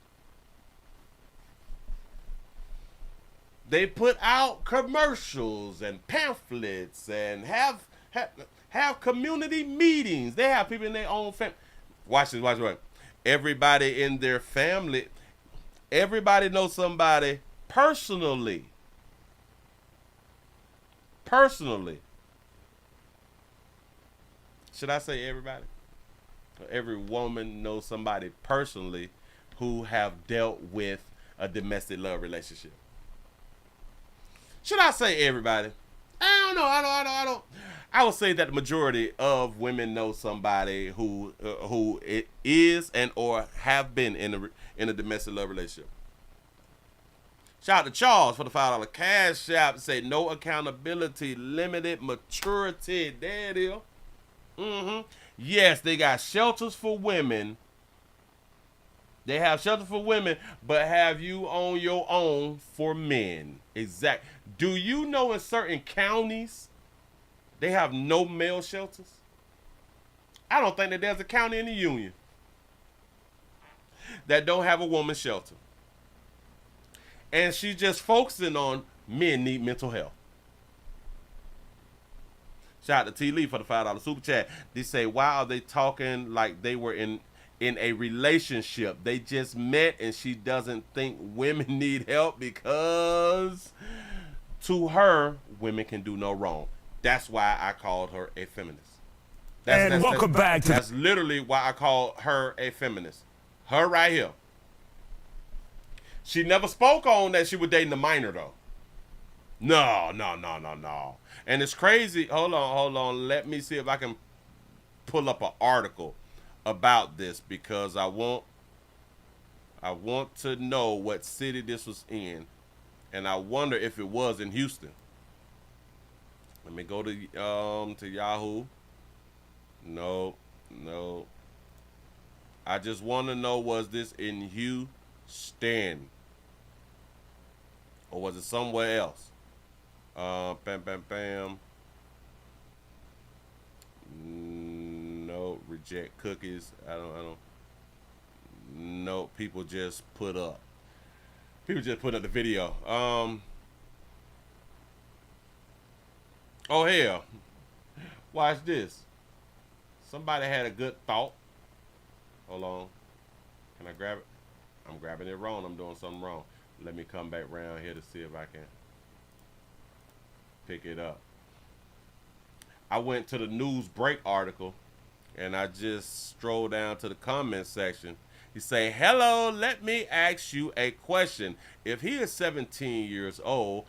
They put out commercials and pamphlets and have community meetings. They have people in their own family. Watch this. Everybody in their family, everybody knows somebody personally. Should I say everybody? Every woman knows somebody personally who have dealt with a domestic love relationship. Should I say everybody? I don't know. I would say that the majority of women know somebody who it is and or have been in a domestic love relationship. Shout out to Charles for the $5 cash app. Say no accountability, limited maturity. There it is. Yes, they got shelters for women. They have shelters for women, but have you on your own for men. Exact. Do you know in certain counties they have no male shelters? I don't think that there's a county in the union that don't have a woman's shelter. And she's just focusing on men need mental health. Shout out to T. Lee for the $5 super chat. They say, why are they talking like they were in a relationship? They just met and she doesn't think women need help because to her, women can do no wrong. That's why I called her a feminist. Welcome back to... That's literally why I called her a feminist. Her right here. She never spoke on that she was dating a minor, though. No. And it's crazy. Hold on. Let me see if I can pull up an article about this because I want to know what city this was in. And I wonder if it was in Houston. Let me go to Yahoo. No. I just want to know, was this in Houston? Or was it somewhere else? Bam. No, reject cookies. I don't. No, people just put up the video. Oh hell. Watch this. Somebody had a good thought. Hold on. Can I grab it? I'm grabbing it wrong. I'm doing something wrong. Let me come back around here to see if I can pick it up. I went to the news break article and I just strolled down to the comment section. You say, hello, let me ask you a question. If he is 17 years old,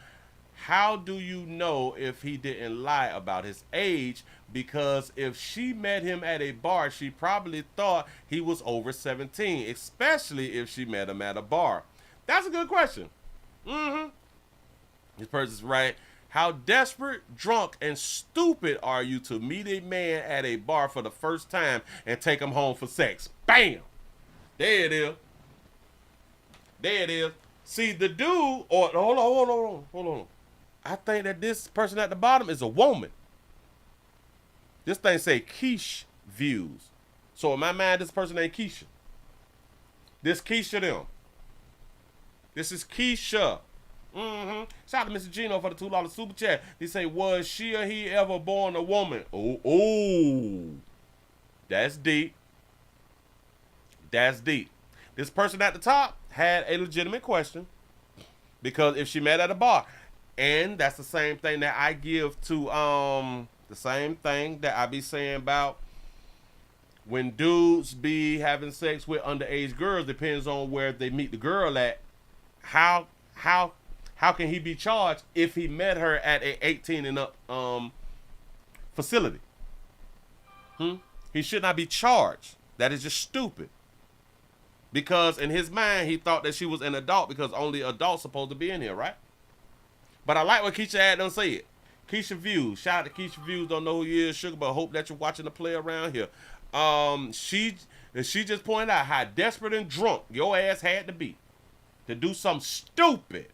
how do you know if he didn't lie about his age? Because if she met him at a bar, she probably thought he was over 17, especially if she met him at a bar. That's a good question. This person's right. How desperate, drunk, and stupid are you to meet a man at a bar for the first time and take him home for sex? Bam! There it is. See, the dude, or hold on. I think that this person at the bottom is a woman. This thing say Keish views. So in my mind, this person ain't Keisha. This Keisha them. This is Keisha. Shout out to Mr. Gino for the $2 super chat. They say, was she or he ever born a woman? Oh. That's deep. This person at the top had a legitimate question. Because if she met at a bar, and that's the same thing that I give to the same thing that I be saying about when dudes be having sex with underage girls, depends on where they meet the girl at. How can he be charged if he met her at a 18 and up facility. He should not be charged. That is just stupid. Because in his mind, he thought that she was an adult because only adults supposed to be in here, right? But I like what Keisha had done say it. Keisha Views. Shout out to Keisha Views. Don't know who you is, Sugar, but hope that you're watching the play around here. She just pointed out how desperate and drunk your ass had to be to do something stupid.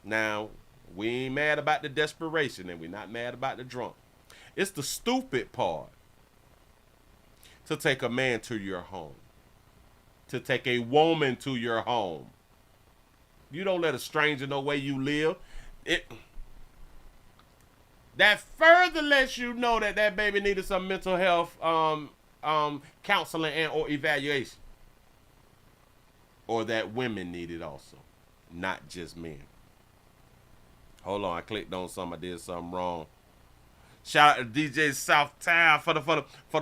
Now, we ain't mad about the desperation and we're not mad about the drunk. It's the stupid part. To take a man to your home. To take a woman to your home. You don't let a stranger know where you live. That further lets you know that that baby needed some mental health counseling and or evaluation. Or that women need it also. Not just men. Hold on, I clicked on something. I did something wrong. Shout out to DJ Southtown for the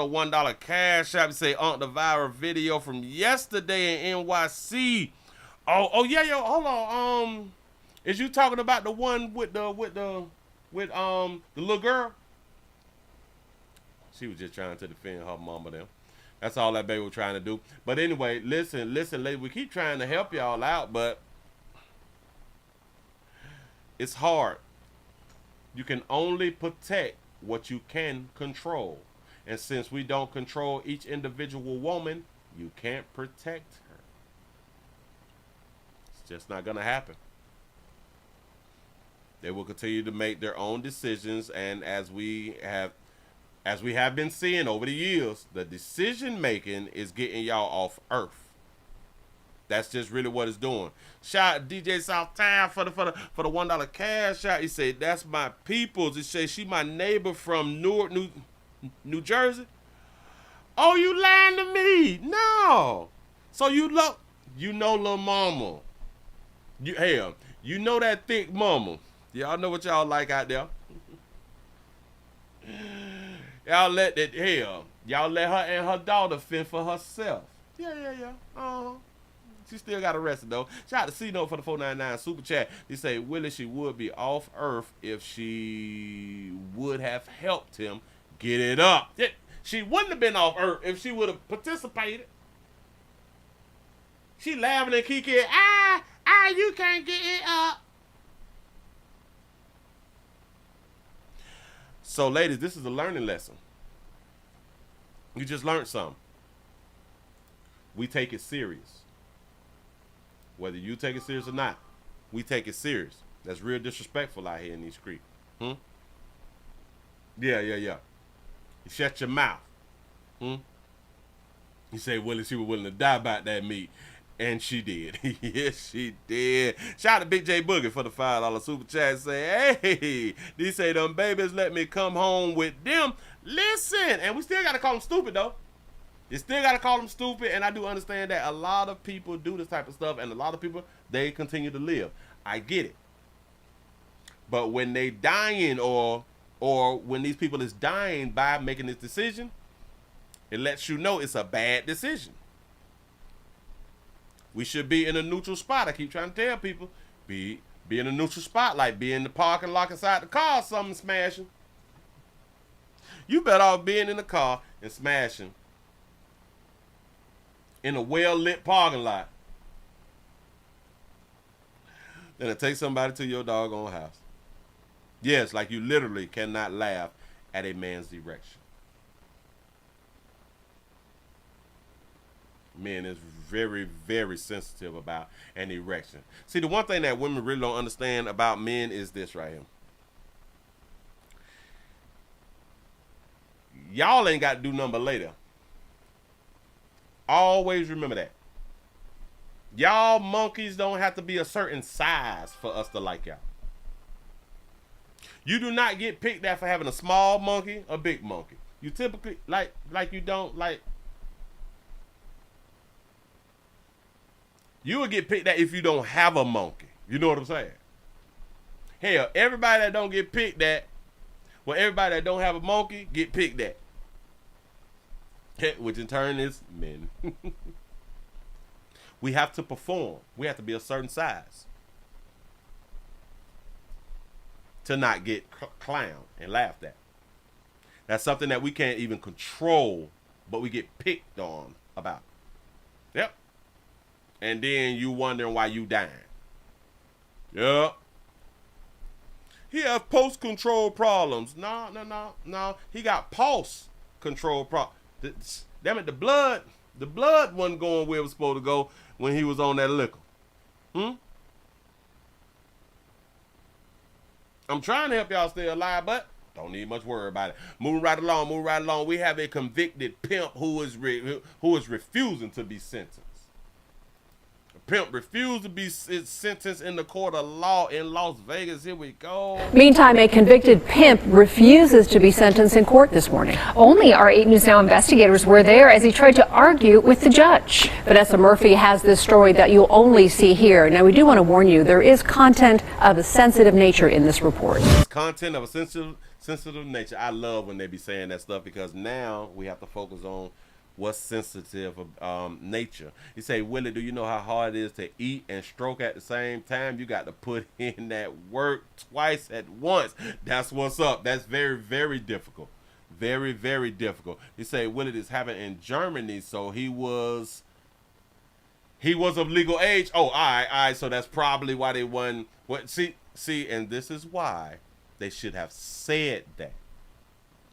$1 cash app. Say the viral video from yesterday in NYC. Oh yeah, yo, hold on. Is you talking about the one with the little girl? She was just trying to defend her mama them. That's all that baby was trying to do. But anyway, listen, lady, we keep trying to help y'all out, but it's hard. You can only protect what you can control. And since we don't control each individual woman, you can't protect her. It's just not going to happen. They will continue to make their own decisions, and as we have been seeing over the years, the decision making is getting y'all off earth. That's just really what it's doing. Shout out DJ Southtown for the $1 cash out. He said, that's my peoples. He said, she my neighbor from New Jersey. Oh, you lying to me? No. So you know little mama. You know that thick mama. Y'all know what y'all like out there. Y'all let her and her daughter fend for herself. Yeah. She still got arrested though. Shout out to C-Note for the 499 super chat. He say, Willie, she would be off earth if she would have helped him get it up. She wouldn't have been off earth if she would have participated. She laughing and kicking. You can't get it up. So ladies, this is a learning lesson. You just learned something. We take it serious. Whether you take it serious or not, we take it serious. That's real disrespectful out here in these streets. Yeah. You shut your mouth. You say, Willie, she was willing to die about that meat. And she did. Yes, she did. Shout out to Big J Boogie for the $5 super chat. Say, hey, these say them babies let me come home with them. Listen, and we still got to call them stupid, though. You still got to call them stupid, and I do understand that a lot of people do this type of stuff, and a lot of people, they continue to live. I get it. But when they dying or when these people is dying by making this decision, it lets you know it's a bad decision. We should be in a neutral spot. I keep trying to tell people, be in a neutral spot, like be in the parking lot inside the car, something smashing. You better off being in the car and smashing in a well-lit parking lot than to take somebody to your doggone house. Yes, like you literally cannot laugh at a man's erection. Men is very, very sensitive about an erection. See, the one thing that women really don't understand about men is this right here. Y'all ain't got to do nothing later. Always remember that. Y'all monkeys don't have to be a certain size for us to like y'all. You do not get picked at for having a small monkey, a big monkey. You typically, like you don't, like, you would get picked at if you don't have a monkey. You know what I'm saying? Hell, everybody that don't get picked at, well, everybody that don't have a monkey get picked at. Which in turn is men. We have to perform. We have to be a certain size to not get clowned and laughed at. That's something that we can't even control, but we get picked on about. Yep. And then you wondering why you dying. Yep. He has post-control problems. No. He got pulse control problems. Damn it, the blood wasn't going where it was supposed to go when he was on that liquor. I'm trying to help y'all stay alive, but don't need much worry about it. Moving right along. We have a convicted pimp who is refusing to be sentenced. Pimp refused to be sentenced in the court of law in Las Vegas. Here we go. Meantime, a convicted pimp refuses to be sentenced in court this morning. Only our 8 News Now investigators were there as he tried to argue with the judge. Vanessa Murphy has this story that you'll only see here. Now, we do want to warn you, there is content of a sensitive nature in this report. Content of a sensitive nature. I love when they be saying that stuff because now we have to focus on what's sensitive nature. He say, Willie, do you know how hard it is to eat and stroke at the same time? You got to put in that work twice at once. That's what's up. That's very, very difficult. Very, very difficult. He say, Willie, this happened in Germany, so he was of legal age. Oh, all right. So that's probably why they won. What? See, and this is why they should have said that.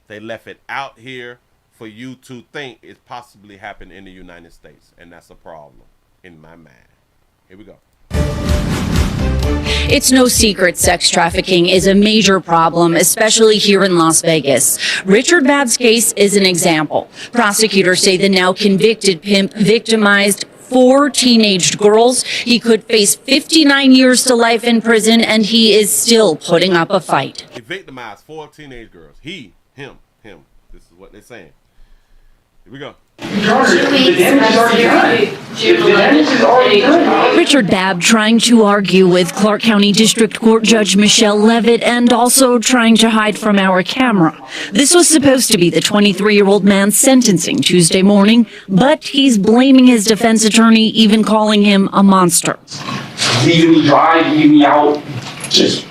They left it out here for you to think it possibly happened in the United States. And that's a problem in my mind. Here we go. It's no secret sex trafficking is a major problem, especially here in Las Vegas. Richard Babb's case is an example. Prosecutors say the now convicted pimp victimized 4 teenage girls. He could face 59 years to life in prison, and he is still putting up a fight. He victimized 4 teenage girls. Him. This is what they're saying. Here we go. Richard Babb trying to argue with Clark County District Court Judge Michelle Levitt and also trying to hide from our camera. This was supposed to be the 23-year-old man's sentencing Tuesday morning, but he's blaming his defense attorney, even calling him a monster. Leaving me dry, leaving me out, just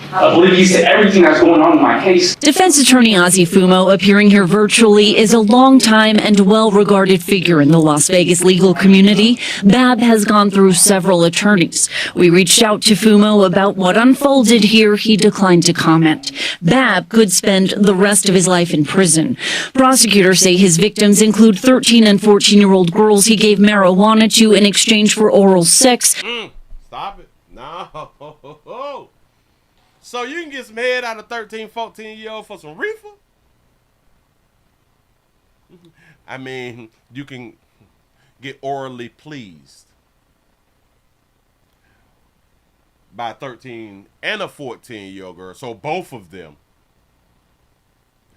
oblivious to everything that's going on in my case. Defense attorney Ozzie Fumo, appearing here virtually, is a long-time and well-regarded figure in the Las Vegas legal community. Babb has gone through several attorneys. We reached out to Fumo about what unfolded here. He declined to comment. Babb could spend the rest of his life in prison. Prosecutors say his victims include 13 and 14-year-old girls he gave marijuana to in exchange for oral sex. Stop it. No. So you can get some head out of 13, 14-year-old for some reefer? I mean, you can get orally pleased by a 13 and a 14-year-old girl. So both of them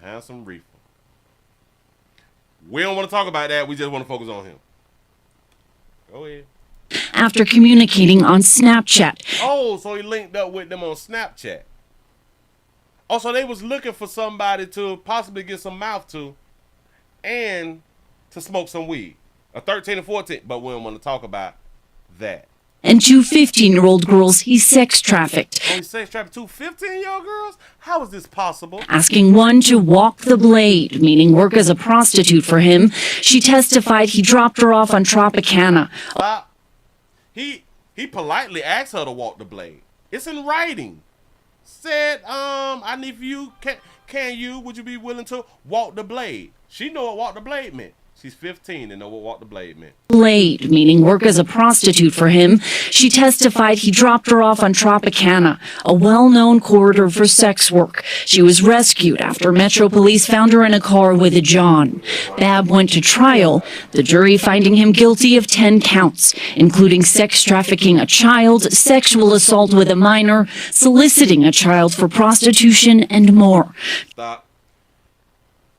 have some reefer. We don't want to talk about that. We just want to focus on him. Go ahead. After communicating on Snapchat. Oh, so he linked up with them on Snapchat. Oh, so they was looking for somebody to possibly get some mouth to and to smoke some weed. A 13 and 14, but we don't want to talk about that. And 2 15-year-old girls he sex trafficked. Oh, he sex trafficked 2 15-year-old girls? How is this possible? Asking one to walk the blade, meaning work as a prostitute for him. She testified he dropped her off on Tropicana. He politely asked her to walk the blade. It's in writing. Said, I need for you, would you be willing to walk the blade? She know what walk the blade meant. She's 15 and know what walk the blade meant. Blade, meaning work as a prostitute for him. She testified he dropped her off on Tropicana, a well-known corridor for sex work. She was rescued after Metro Police found her in a car with a John. Babb went to trial, the jury finding him guilty of 10 counts, including sex trafficking a child, sexual assault with a minor, soliciting a child for prostitution, and more. Stop.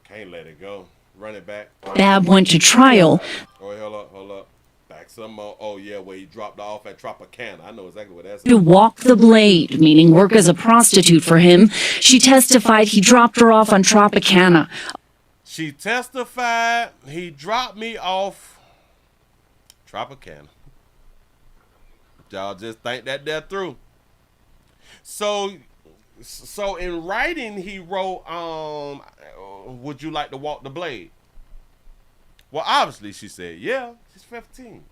Can't let it go. Run it back. Babb went to trial. Oh, hold up. Back some more. Oh, yeah, where he dropped her off at Tropicana. I know exactly what that's. To walk the blade, meaning work as a prostitute for him. She testified he dropped her off on Tropicana. She testified he dropped me off Tropicana. Y'all just think that they're through. So in writing, he wrote, would you like to walk the blade? Well, obviously, she said, yeah, she's 15.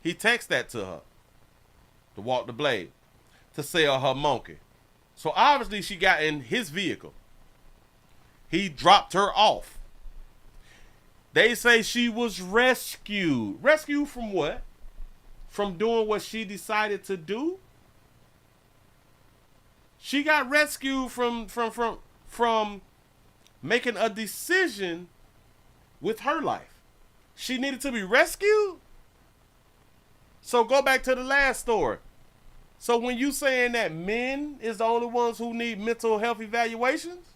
He texted that to her to walk the blade, to sell her monkey. So obviously, she got in his vehicle. He dropped her off. They say she was rescued. Rescued from what? From doing what she decided to do? She got rescued from making a decision with her life. She needed to be rescued? So go back to the last story. So when you saying that men is the only ones who need mental health evaluations,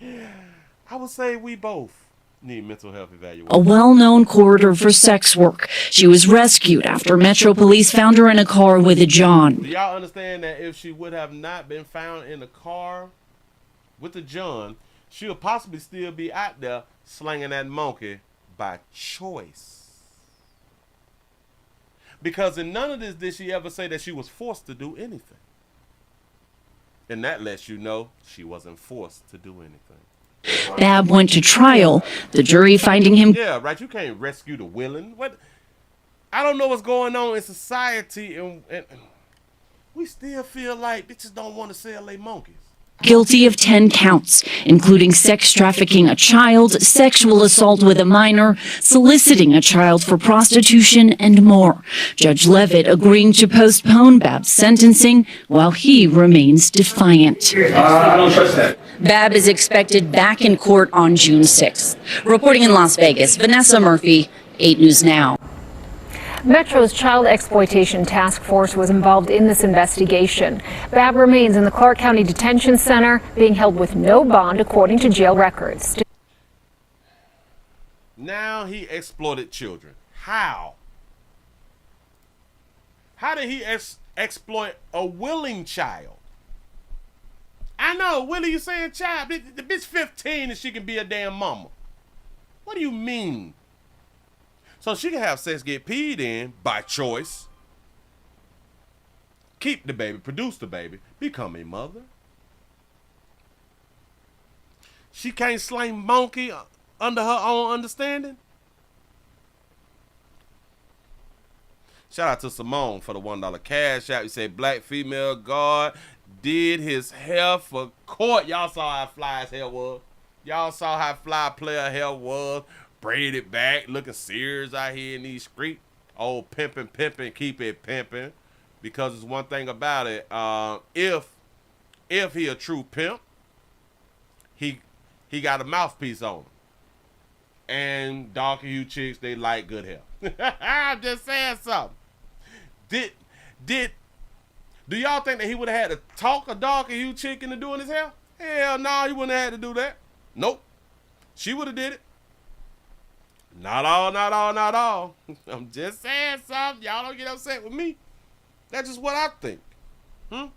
I would say we both need mental health evaluations. A well-known corridor for sex work. She was rescued after Metro Police found her in a car with a John. Do y'all understand that if she would have not been found in a car with a John, she would possibly still be out there slinging that monkey by choice? Because in none of this did she ever say that she was forced to do anything. And that lets you know she wasn't forced to do anything. Bab went to trial, the jury finding him. Yeah, right. You can't rescue the willing. What? I don't know what's going on in society, and we still feel like bitches don't want to sell their monkeys. Guilty of 10 counts, including sex trafficking a child, sexual assault with a minor, soliciting a child for prostitution, and more. Judge Levitt agreeing to postpone Bab's sentencing while he remains defiant. I don't trust that. Bab is expected back in court on June 6th. Reporting in Las Vegas, Vanessa Murphy, 8 News Now. Metro's Child Exploitation Task Force was involved in this investigation. Bab remains in the Clark County Detention Center, being held with no bond according to jail records. Now he exploited children. How? How did he exploit a willing child? I know, Willie, you saying child. The bitch 15 and she can be a damn mama. What do you mean? So she can have sex, get peed in by choice, keep the baby, produce the baby, become a mother. She can't sling monkey under her own understanding. Shout out to Simone for the $1 cash out. You say black female guard did his hair for court. Y'all saw how fly his hair was. Y'all saw how fly player hair was. Braided back, looking serious out here in these streets. Oh, pimping, keep it pimping. Because there's one thing about it. If he a true pimp, he got a mouthpiece on him. And darker hue chicks, they like good hair. I'm just saying something. Do y'all think that he would have had to talk a darker hue chick into doing his hair? Hell no, he wouldn't have had to do that. Nope. She would have did it. Not all. I'm just saying something. Y'all don't get upset with me. That's just what I think. I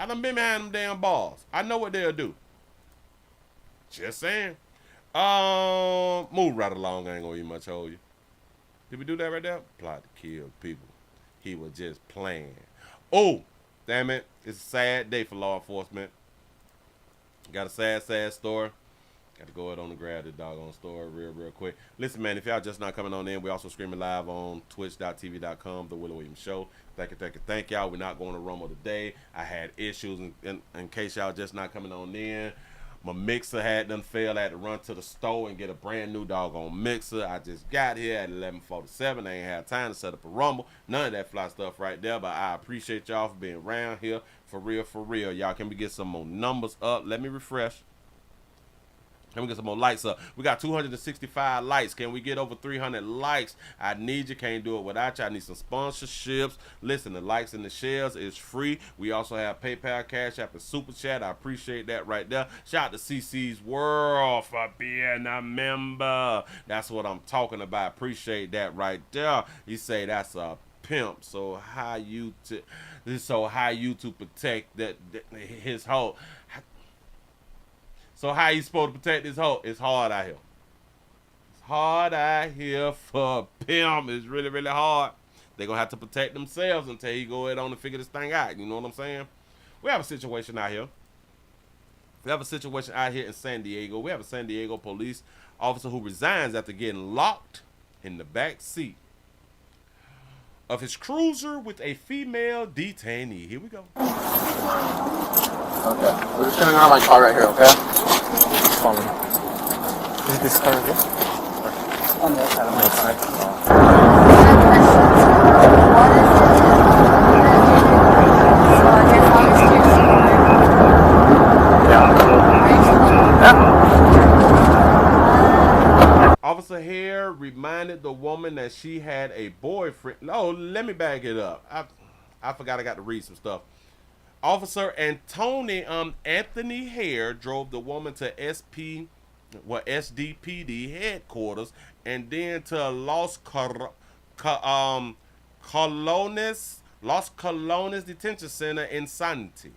done been behind them damn balls. I know what they'll do. Just saying. Move right along. I ain't gonna eat much hold you. Did we do that right there? Plot to kill people. He was just playing. Oh, damn it. It's a sad day for law enforcement. Got a sad story. Got to go ahead on and grab the doggone story real quick. Listen, man, if y'all just not coming on in, we also streaming live on twitch.tv.com, The Willie Williams Show. Thank y'all. We're not going to Rumble today. I had issues in case y'all just not coming on in. My mixer had done failed. I had to run to the store and get a brand new doggone mixer. I just got here at 11:47. I ain't had time to set up a Rumble. None of that fly stuff right there, but I appreciate y'all for being around here. For real. Y'all, can we get some more numbers up? Let me refresh. Can we get some more likes up? We got 265 likes. Can we get over 300 likes? I need you. Can't do it without you. I need some sponsorships. Listen, the likes and the shares is free. We also have PayPal, Cash App, and Super Chat. I appreciate that right there. Shout out to CC's World for being a member. That's what I'm talking about. Appreciate that right there. You say that's a pimp. So how you to protect his whole. So how you supposed to protect this hoe? It's hard out here. It's hard out here for a pimp. It's really hard. They're going to have to protect themselves until he go ahead on and figure this thing out. You know what I'm saying? We have a situation out here. We have a situation out here in San Diego. We have a San Diego police officer who resigns after getting locked in the back seat of his cruiser with a female detainee. Here we go. Okay, we're just turning around my car right here, okay? Follow me. Is this car right here? On the other side of my car. Officer Hare reminded the woman that she had a boyfriend. No, let me back it up. I forgot I got to read some stuff. Officer Anthony Hare drove the woman to SDPD headquarters and then to Los Colones Detention Center in Santi.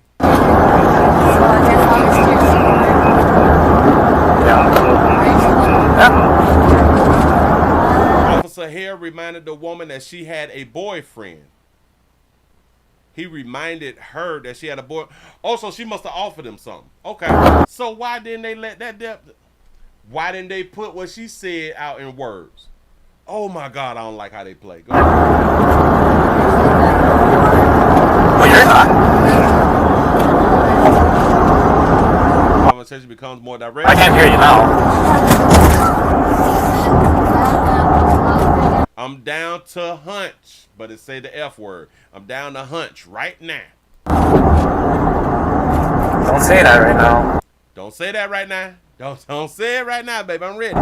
Officer Hare reminded the woman that she had a boyfriend. He reminded her that she had a boy. Also, she must have offered him something. Okay. So why didn't they let that why didn't they put what she said out in words? Oh my God, I don't like how they play. Go ahead. Well, you're not. Conversation becomes more direct. I can't hear you now. I'm down to hunch, but it say the F word. I'm down to hunch right now. Don't say that right now. Don't say that right now. Don't say it right now, baby. I'm ready. I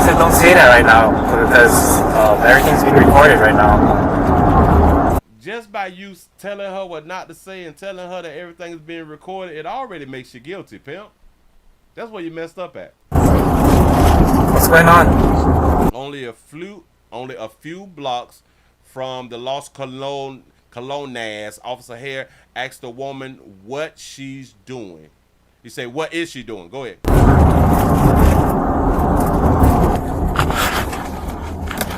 said don't say that right now because everything's being recorded right now. Just by you telling her what not to say and telling her that everything is being recorded, it already makes you guilty, pimp. That's where you messed up at. What's going on? Only a few blocks from the Los Colones, Officer Hare asked the woman what she's doing. You say, what is she doing? Go ahead.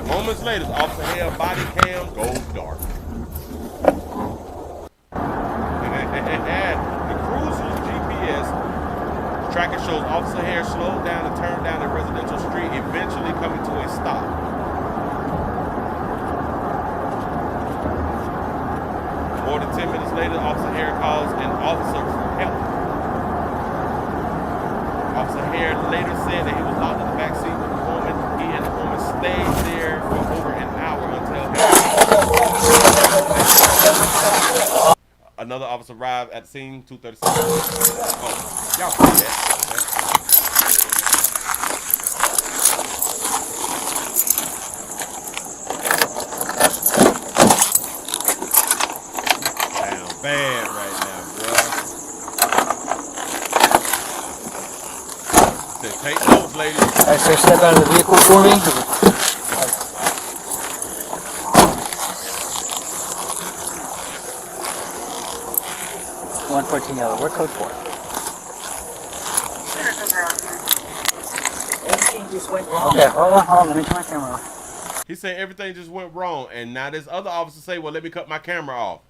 Moments later, Officer Hare body cam goes dark. The cruiser's GPS tracker shows Officer Hare slowed down and turned down a residential street, eventually coming to a stop. More than 10 minutes later, Officer Hare calls an officer for help. Officer Hare later said that he was locked in the back seat with the woman. He and the woman stayed there for over an hour until another officer arrived at the scene, 2:37. Oh, y'all see that. Damn bad right now, bro. Say, take notes, ladies. Alright, sir, step out of the vehicle for me. 114 yellow. What code for? Everything just went wrong. Okay, hold on. Let me turn my camera off. He said everything just went wrong, and now this other officer say, well, let me cut my camera off.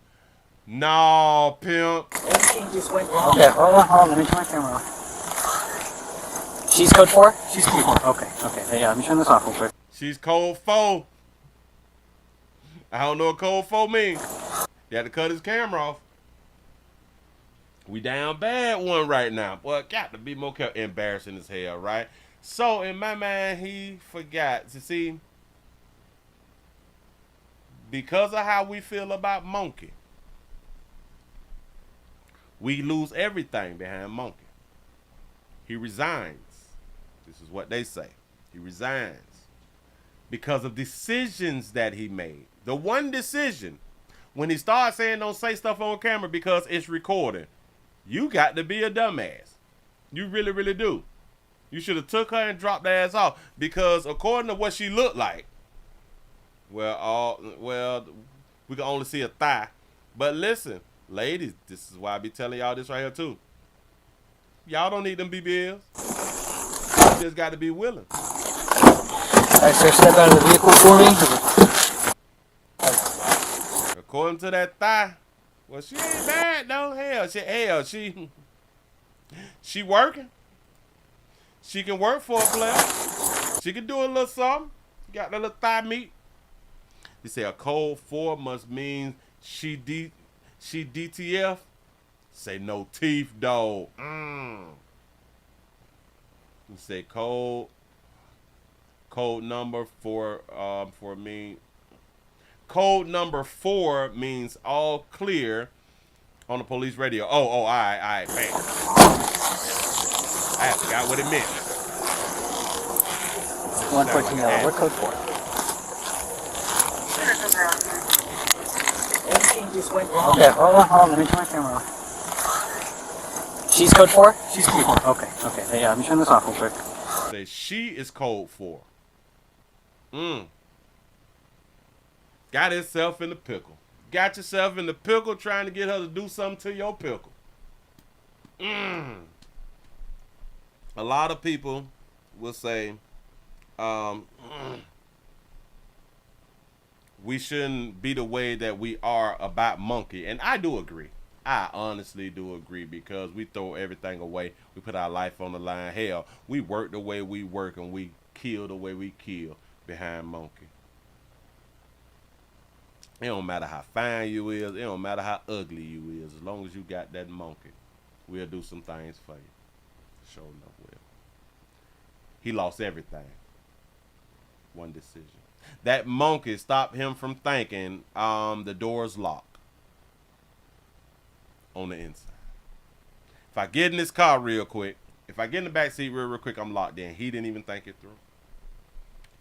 No, pimp. Everything just went wrong. Okay, hold on. Let me turn my camera off. She's code 4? She's code 4. Okay. Yeah, let me turn this off real quick. She's code 4. I don't know what code 4 means. He had to cut his camera off. We down bad one right now. Boy, got to be more careful. Embarrassing as hell, right? So, in my mind, he forgot. You see, because of how we feel about Monkey, we lose everything behind Monkey. He resigns. This is what they say. He resigns because of decisions that he made. The one decision, when he started saying don't say stuff on camera because it's recorded, you got to be a dumbass. You really, really do. You should have took her and dropped the ass off because according to what she looked like, well, we can only see a thigh. But listen, ladies, this is why I be telling y'all this right here too. Y'all don't need them BBLs. You just got to be willing. Alright, sir, step out of the vehicle for me. According to that thigh, well, she ain't bad though. She working. She can work for a player. She can do a little something. Got that little thigh meat. He say a cold 4 must mean she DTF. Say no teeth, dog. He say code number for me. Code number 4 means all clear on the police radio. Oh, all right, bam. I forgot what it meant. 114 yellow. What code 4? Okay, hold on. Let me turn my camera off. She's code 4? She's code 4. Okay. Hey, let me turn this off real quick. Say she is code 4. Got himself in the pickle. Got yourself in the pickle trying to get her to do something to your pickle. A lot of people will say, we shouldn't be the way that we are about monkey. And I do agree. I honestly do agree, because we throw everything away. We put our life on the line. Hell, we work the way we work and we kill the way we kill behind monkey. It don't matter how fine you is. It don't matter how ugly you is. As long as you got that monkey, we'll do some things for you. Sure enough, will. He lost everything. One decision. That monkey stopped him from thinking the door's locked on the inside. If I get in this car real quick, if I get in the back seat real quick, I'm locked in. He didn't even think it through.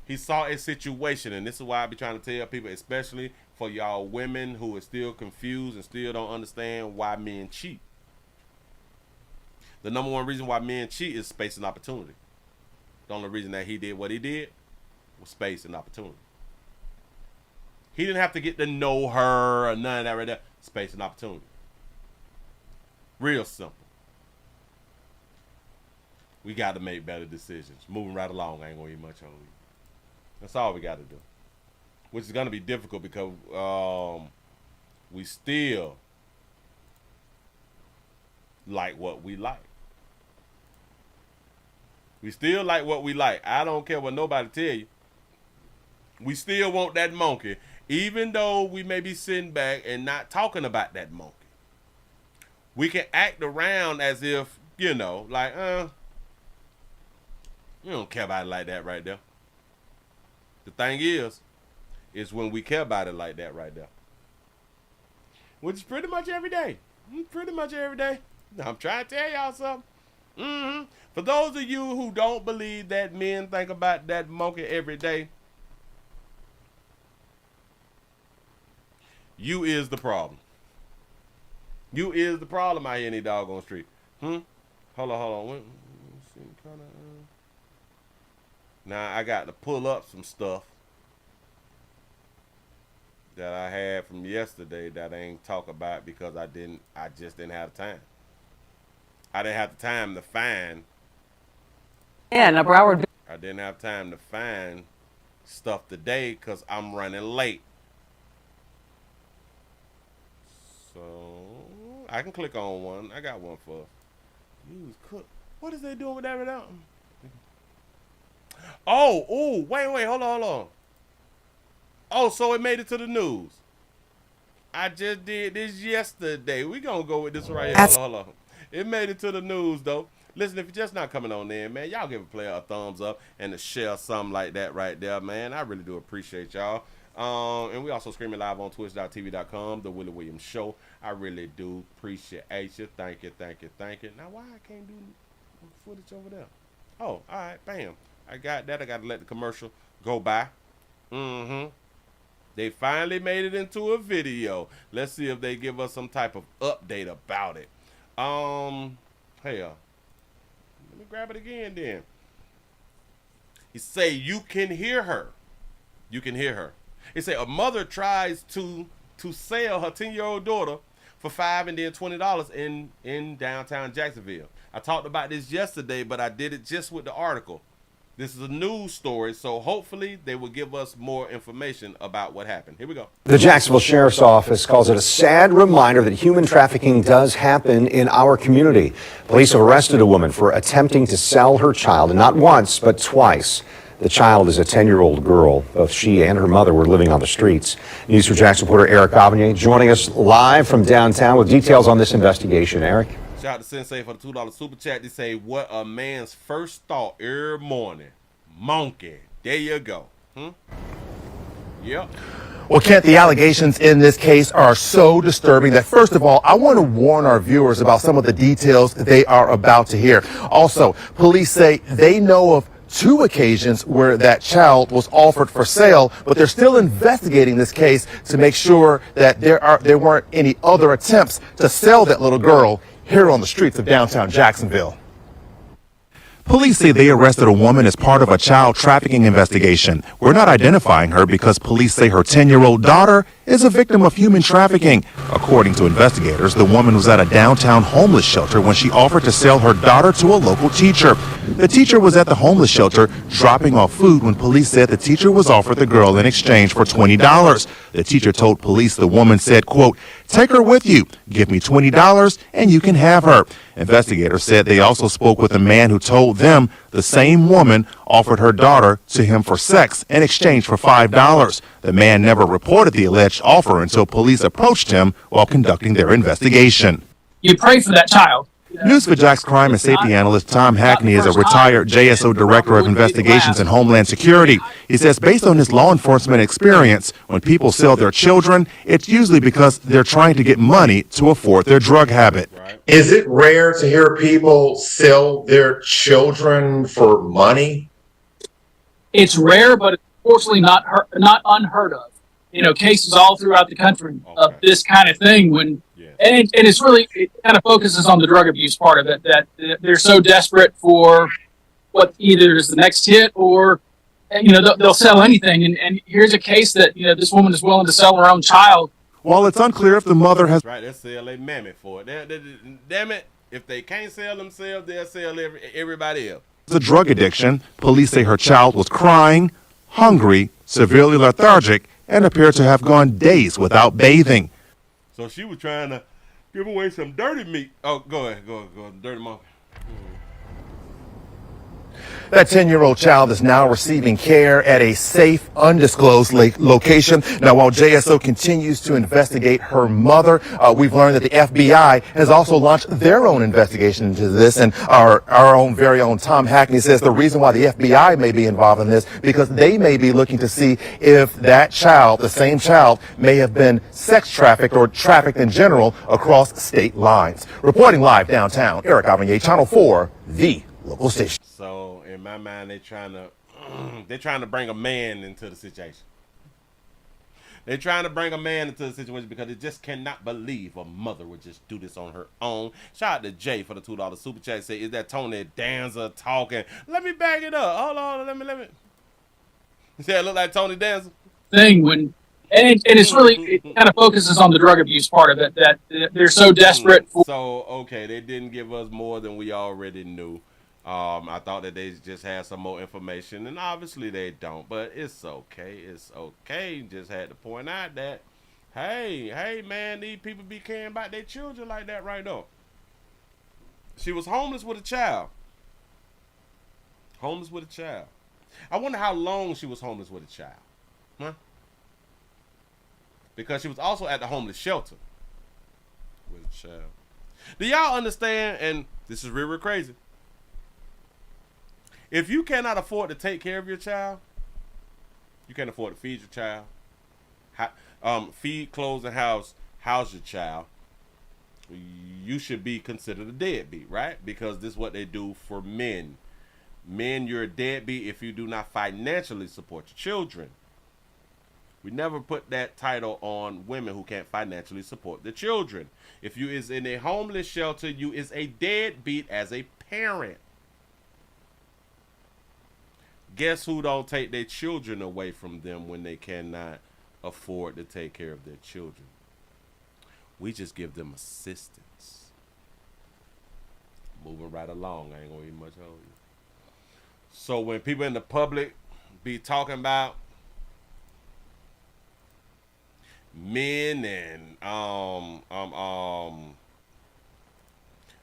He saw a situation, and this is why I be trying to tell people, especially for y'all women who are still confused and still don't understand why men cheat. The number one reason why men cheat is space and opportunity. The only reason that he did what he did was space and opportunity. He didn't have to get to know her or none of that right there. Space and opportunity. Real simple. We got to make better decisions. Moving right along, I ain't going to eat much on you. That's all we got to do. Which is going to be difficult because we still like what we like. We still like what we like. I don't care what nobody tell you. We still want that monkey, even though we may be sitting back and not talking about that monkey. We can act around as if, you know, like, we don't care about it like that right there. The thing is when we care about it like that right there. Which is pretty much every day. Pretty much every day. I'm trying to tell y'all something. For those of you who don't believe that men think about that monkey every day, you is the problem. You is the problem out here in the doggone street. Hold on. Now I got to pull up some stuff that I had from yesterday that I ain't talk about because I just didn't have time. I didn't have the time to find. Yeah, now Broward. I didn't have time to find stuff today because I'm running late. So I can click on one. I got one for use cook. What is they doing with that right now? Oh, wait, hold on. Oh, so it made it to the news. I just did this yesterday. We gonna go with this right here. Hold on. It made it to the news though. Listen, if you're just not coming on in, man, y'all give a player a thumbs up and to share something like that right there, man. I really do appreciate y'all. And we also streaming live on twitch.tv.com, The Willie Williams Show. I really do appreciate you. Thank you. Now, why I can't do footage over there? Oh, all right, bam. I got that. I got to let the commercial go by. They finally made it into a video. Let's see if they give us some type of update about it. Hell, let me grab it again then. He say you can hear her. You can hear her. He say a mother tries to sell her 10-year-old daughter for $5 and then $20 in downtown Jacksonville. I talked about this yesterday, but I did it just with the article. This is a news story, so hopefully they will give us more information about what happened. Here we go. The Jacksonville Sheriff's Office calls it a sad reminder that human trafficking does happen in our community. Police have arrested a woman for attempting to sell her child, and not once, but twice. The child is a 10-year-old girl. Both she and her mother were living on the streets. News for Jackson reporter Eric Avanier joining us live from downtown with details on this investigation. Eric? Shout out to Sensei for the $2 super chat. They say, what a man's first thought every morning. Monkey. There you go. Yep. Well, Kent, the allegations in this case are so disturbing that, first of all, I want to warn our viewers about some of the details they are about to hear. Also, police say they know of 2 occasions where that child was offered for sale, but they're still investigating this case to make sure that there weren't any other attempts to sell that little girl here on the streets of downtown Jacksonville. Police say they arrested a woman as part of a child trafficking investigation. We're not identifying her because police say her 10-year-old daughter is a victim of human trafficking. According to investigators, the woman was at a downtown homeless shelter when she offered to sell her daughter to a local teacher. The teacher was at the homeless shelter dropping off food when police said the teacher was offered the girl in exchange for $20. The teacher told police the woman said, quote, "Take her with you. Give me $20 and you can have her." Investigators said they also spoke with a man who told them the same woman offered her daughter to him for sex in exchange for $5. The man never reported the alleged offer until police approached him while conducting their investigation. You pray for that child. News for Jack's crime and safety analyst Tom Hackney is a retired JSO Director of Investigations and Homeland Security. He says based on his law enforcement experience, when people sell their children, it's usually because they're trying to get money to afford their drug habit. Is it rare to hear people sell their children for money? It's rare, but it's fortunately not unheard of. You know, cases all throughout the country of this kind of thing when. And it's really, it kind of focuses on the drug abuse part of it, that they're so desperate for what either is the next hit or, you know, they'll sell anything. And here's a case that, you know, this woman is willing to sell her own child. While it's unclear if the mother has... Right, they'll sell a mammoth for it. Damn it, if they can't sell themselves, they'll sell everybody else. ...a drug addiction, police say her child was crying, hungry, severely lethargic, and appeared to have gone days without bathing. So she was trying to give away some dirty meat. Oh, go ahead. Dirty monkey. That 10-year-old child is now receiving care at a safe, undisclosed location. Now, while JSO continues to investigate her mother, we've learned that the FBI has also launched their own investigation into this. And our own very own Tom Hackney says the reason why the FBI may be involved in this because they may be looking to see if that child, the same child, may have been sex trafficked or trafficked in general across state lines. Reporting live downtown, Eric Avanier, Channel 4, the local station. So in my mind, they're trying to bring a man into the situation. They're trying to bring a man into the situation because they just cannot believe a mother would just do this on her own. Shout out to Jay for the $2 super chat. Say, is that Tony Danza talking? Let me back it up. Hold on, let me. You say it look like Tony Danza? Thing when, and it's really, it kind of focuses on the drug abuse part of it, that they're so desperate for. So, okay, they didn't give us more than we already knew. I thought that they just had some more information, and obviously they don't, but it's okay. It's okay. Just had to point out that, hey, man, these people be caring about their children like that right now. She was homeless with a child. I wonder how long she was homeless with a child. Huh? Because she was also at the homeless shelter with a child. Do y'all understand, and this is real crazy, if you cannot afford to take care of your child, you can't afford to feed your child, feed, clothes, and house your child, you should be considered a deadbeat, right? Because this is what they do for men. Men, you're a deadbeat if you do not financially support your children. We never put that title on women who can't financially support their children. If you is in a homeless shelter, you is a deadbeat as a parent. Guess who don't take their children away from them when they cannot afford to take care of their children? We just give them assistance. Moving right along. I ain't gonna eat much on you. So when people in the public be talking about men and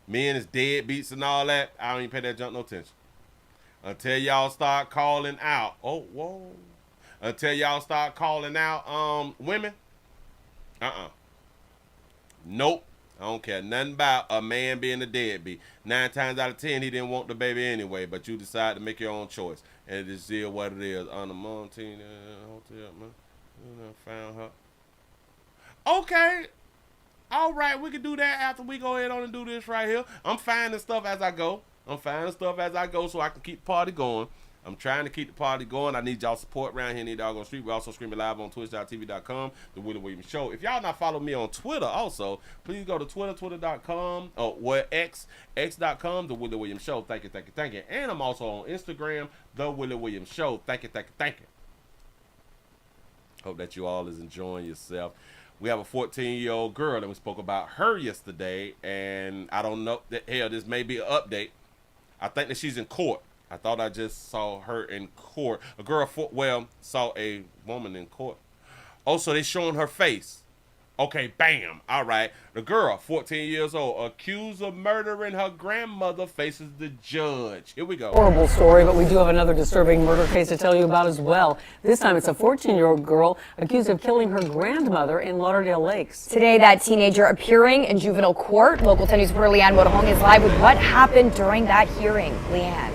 men is deadbeats and all that, I don't even pay that junk no attention. Until y'all start calling out. Oh, whoa. Until y'all start calling out women. Nope. I don't care nothing about a man being a deadbeat. 9 times out of 10, he didn't want the baby anyway, but you decide to make your own choice. And it is still what it is. On the mountain hotel, man. Found her. Okay. All right, we can do that after we go ahead on and do this right here. I'm finding stuff as I go. So I can keep the party going. I'm trying to keep the party going. I need y'all support around here in the doggone street. We're also streaming live on twitch.tv.com, The Willie Williams Show. If y'all not following me on Twitter also, please go to twitter.com, or x.com, The Willie Williams Show. Thank you. And I'm also on Instagram, The Willie Williams Show. Thank you. Hope that you all is enjoying yourself. We have a 14-year-old girl, and we spoke about her yesterday, and I don't know, this may be an update. I think that she's in court. I thought I just saw her in court. A girl, saw a woman in court. Oh, so they showing her face. Okay, bam. All right. The girl, 14 years old, accused of murdering her grandmother, faces the judge. Here we go. Horrible story, but we do have another disturbing murder case to tell you about as well. This time it's a 14-year-old girl accused of killing her grandmother in Lauderdale Lakes. Today, that teenager appearing in juvenile court. Local 10 News reporter Leanne Modahong is live with what happened during that hearing. Leanne.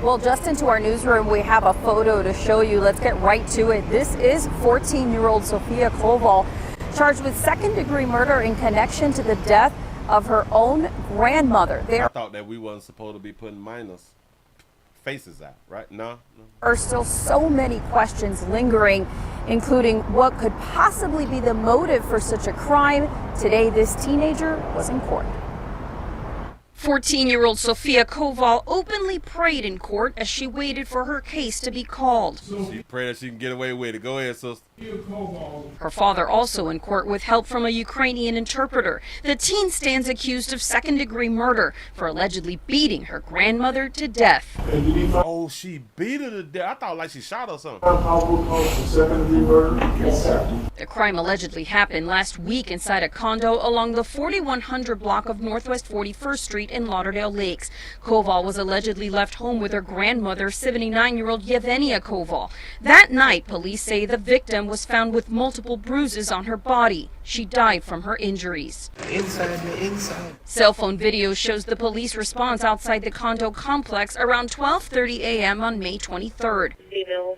Well, just into our newsroom, we have a photo to show you. Let's get right to it. This is 14-year-old Sophia Koval, charged with second-degree murder in connection to the death of her own grandmother. I thought that we wasn't supposed to be putting minors' faces out, right? No. There are still so many questions lingering, including what could possibly be the motive for such a crime. Today, this teenager was in court. 14-year-old Sophia Koval openly prayed in court as she waited for her case to be called. She prayed that she can get away with it. Go ahead, sister. Her father also in court with help from a Ukrainian interpreter. The teen stands accused of second-degree murder for allegedly beating her grandmother to death. Oh, she beat her to death. I thought like she shot her or something. The crime allegedly happened last week inside a condo along the 4100 block of Northwest 41st Street in Lauderdale Lakes. Koval was allegedly left home with her grandmother, 79-year-old Yevgenia Koval. That night, police say the victim was found with multiple bruises on her body. She died from her injuries. Inside. Cell phone video shows the police response outside the condo complex around 12:30 a.m. on May 23rd. Female,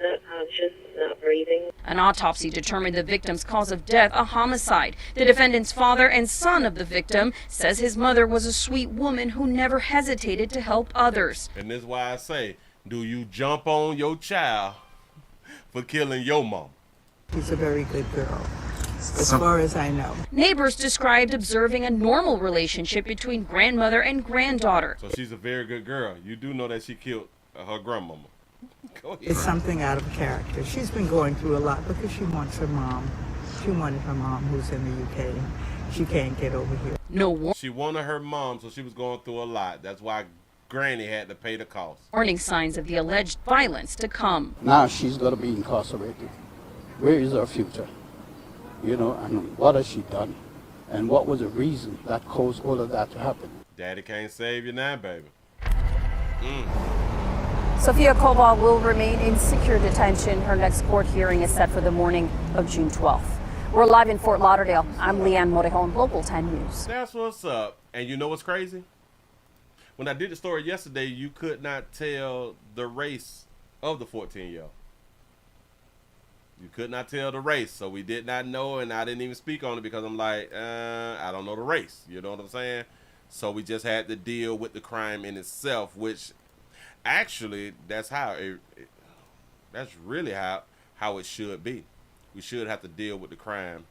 not conscious, not breathing. An autopsy determined the victim's cause of death a homicide. The defendant's father and son of the victim says his mother was a sweet woman who never hesitated to help others. And this is why I say, do you jump on your child for killing your mom? She's a very good girl, as far as I know. Neighbors described observing a normal relationship between grandmother and granddaughter. So she's a very good girl. You do know that she killed her grandmama. Go ahead. It's something out of character. She's been going through a lot because she wants her mom. She wanted her mom, who's in the UK. She can't get over here. She wanted her mom, so she was going through a lot. That's why Granny had to pay the cost. Warning signs of the alleged violence to come. Now she's going to be incarcerated. Where is her future? You know, and what has she done? And what was the reason that caused all of that to happen? Daddy can't save you now, baby. Sophia Koval will remain in secure detention. Her next court hearing is set for the morning of June 12th. We're live in Fort Lauderdale. I'm Leanne Modahong, Local 10 News. That's what's up. And you know what's crazy? When I did the story yesterday, you could not tell the race of the 14-year-old. You could not tell the race, so we did not know, and I didn't even speak on it because I'm like, I don't know the race. You know what I'm saying? So we just had to deal with the crime in itself, which actually that's really how it should be. We should have to deal with the crime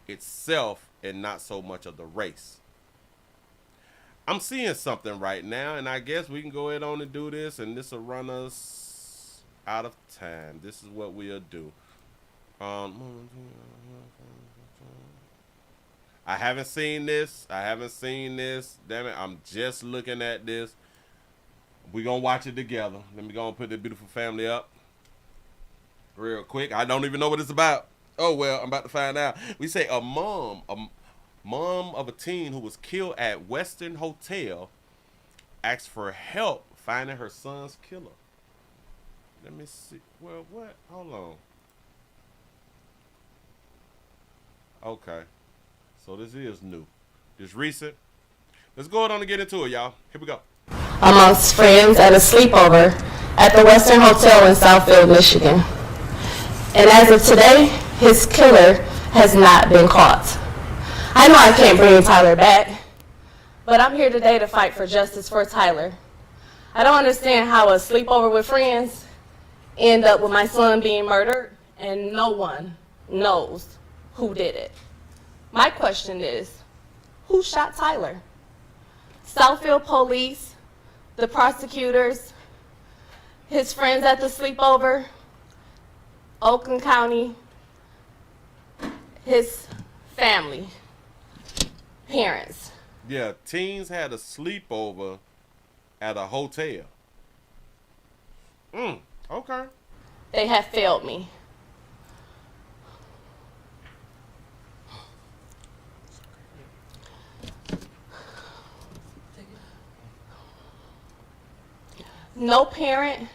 itself and not so much of the race. I'm seeing something right now, and I guess we can go ahead on and do this, and this will run us out of time. This is what we'll do. I haven't seen this. Damn it, I'm just looking at this. We gonna watch it together. Let me go and put the beautiful family up real quick. I don't even know what it's about. Oh well, I'm about to find out. We say a mom of a teen who was killed at Western Hotel asked for help finding her son's killer. Let me see. Well, what? Hold on. Okay. So this is new. This recent. Let's go on and get into it, y'all. Here we go. Amongst friends at a sleepover at the Western Hotel in Southfield, Michigan. And as of today, his killer has not been caught. I know I can't bring Tyler back, but I'm here today to fight for justice for Tyler. I don't understand how a sleepover with friends end up with my son being murdered and no one knows who did it. My question is, who shot Tyler? Southfield police, the prosecutors, his friends at the sleepover, Oakland County, his family, parents. Yeah, teens had a sleepover at a hotel. Okay. They have failed me. No parent,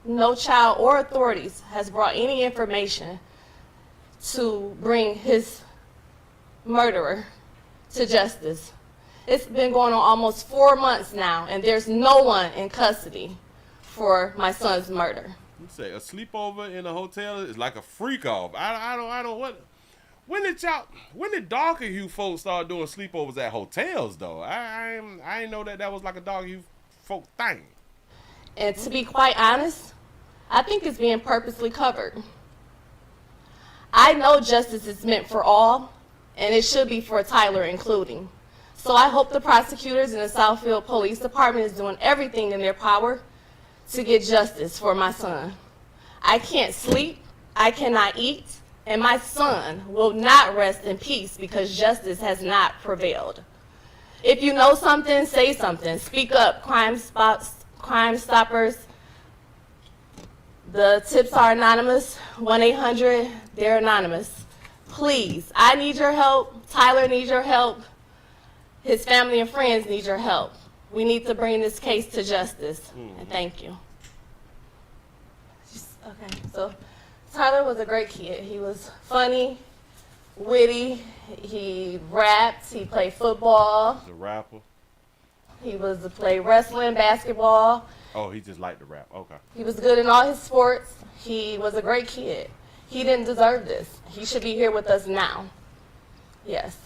no child, or authorities has brought any information to bring his murderer to justice. It's been going on almost 4 months now, and there's no one in custody for my son's murder. You say a sleepover in a hotel is like a freak off. I don't what. When did darker hue folks start doing sleepovers at hotels though? I didn't know that was like a darker hue folk thing. And to be quite honest, I think it's being purposely covered. I know justice is meant for all, and it should be for Tyler including. So I hope the prosecutors and the Southfield Police Department is doing everything in their power to get justice for my son. I can't sleep, I cannot eat, and my son will not rest in peace because justice has not prevailed. If you know something, say something. Speak up, Crime Stoppers. The tips are anonymous, 1-800, they're anonymous. Please, I need your help, Tyler needs your help, his family and friends need your help. We need to bring this case to justice, and thank you. Okay, so Tyler was a great kid. He was funny, witty, he rapped, he played football. The rapper? He was to play wrestling, basketball. Oh, he just liked to rap. Okay. He was good in all his sports. He was a great kid. He didn't deserve this. He should be here with us now. Yes.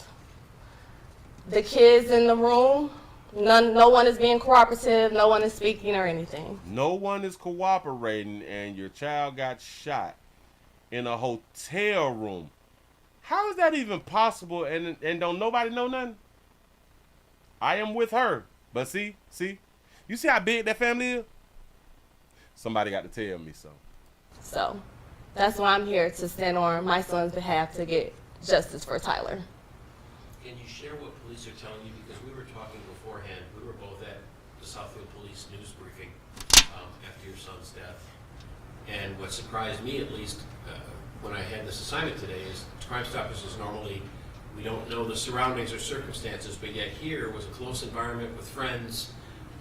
The kids in the room, no one is being cooperative. No one is speaking or anything. No one is cooperating, and your child got shot in a hotel room. How is that even possible? And don't nobody know nothing? I am with her. But see, you see how big that family is? Somebody got to tell me so. So, that's why I'm here to stand on my son's behalf to get justice for Tyler. Can you share what police are telling you? Because we were talking beforehand. We were both at the Southfield Police news briefing after your son's death. And what surprised me, at least, when I had this assignment today, is Crime Stoppers is normally, we don't know the surroundings or circumstances, but yet here was a close environment with friends,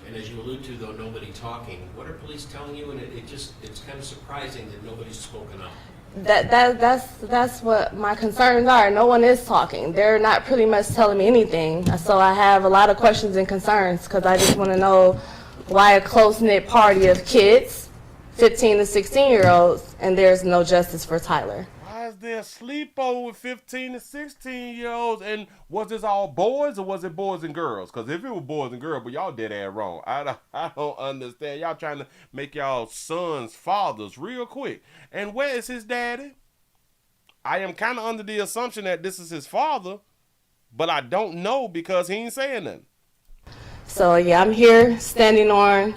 and as you allude to, though, nobody talking. What are police telling you? And it's kind of surprising that nobody's spoken up. That's what my concerns are. No one is talking. They're not pretty much telling me anything. So I have a lot of questions and concerns because I just want to know why a close-knit party of kids, 15 to 16-year-olds, and there's no justice for Tyler. Why is there a sleepover with 15 to 16-year-olds? And was this all boys or was it boys and girls? Because if it was boys and girls, but y'all dead ass wrong. I don't understand. Y'all trying to make y'all sons fathers real quick. And where is his daddy? I am kind of under the assumption that this is his father, but I don't know because he ain't saying nothing. So yeah, I'm here standing on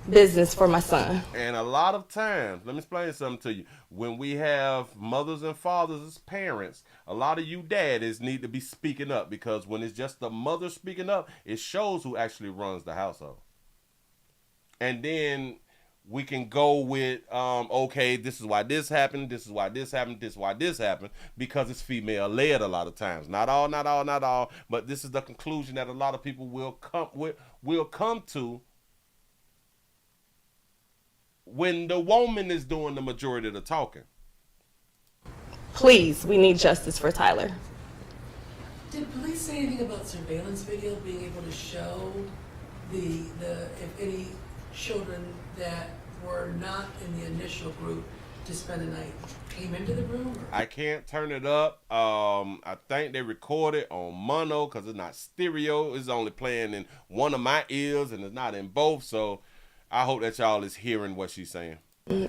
business for my son. And a lot of times, let me explain something to you. When we have mothers and fathers as parents, a lot of you daddies need to be speaking up, because when it's just the mother speaking up, it shows who actually runs the household. and then we can go with, okay, this is why this happened, this is why this happened, this is why this happened, because it's female-led a lot of times. Not all, but this is the conclusion that a lot of people will come to when the woman is doing the majority of the talking. Please, we need justice for Tyler. Did police say anything about surveillance video being able to show if any children that were not in the initial group to spend the night came into the room? I can't turn it up. I think they recorded on mono because it's not stereo. It's only playing in one of my ears and it's not in both. So I hope that y'all is hearing what she's saying.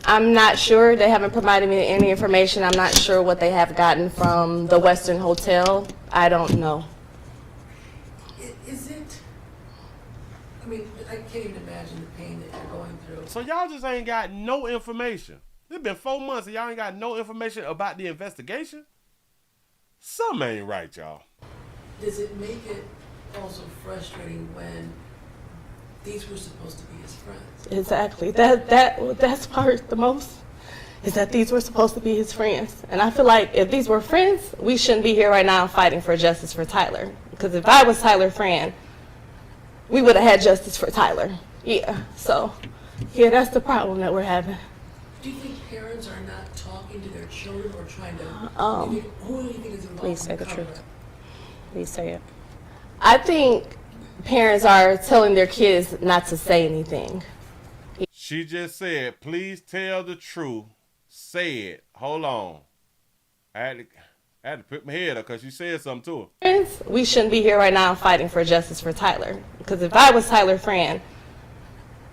I'm not sure. They haven't provided me any information. I'm not sure what they have gotten from the Western Hotel. I don't know. Is it? I mean, I can't even imagine the pain that you're going through. So y'all just ain't got no information. It's been 4 months and y'all ain't got no information about the investigation? Something ain't right, y'all. Does it make it also frustrating when these were supposed to be his friends? Exactly. That's part the most, is that these were supposed to be his friends. And I feel like if these were friends, we shouldn't be here right now fighting for justice for Tyler. Because if I was Tyler's friend, we would have had justice for Tyler. Yeah. So, yeah, that's the problem that we're having. Do you think parents are not talking to their children or trying to, who do you think is involved? Please say the truth. Please say it. I think parents are telling their kids not to say anything. She just said, please tell the truth. Say it. Hold on. I had to put my head up because she said something to her. Friends, we shouldn't be here right now fighting for justice for Tyler. Because if I was Tyler's friend,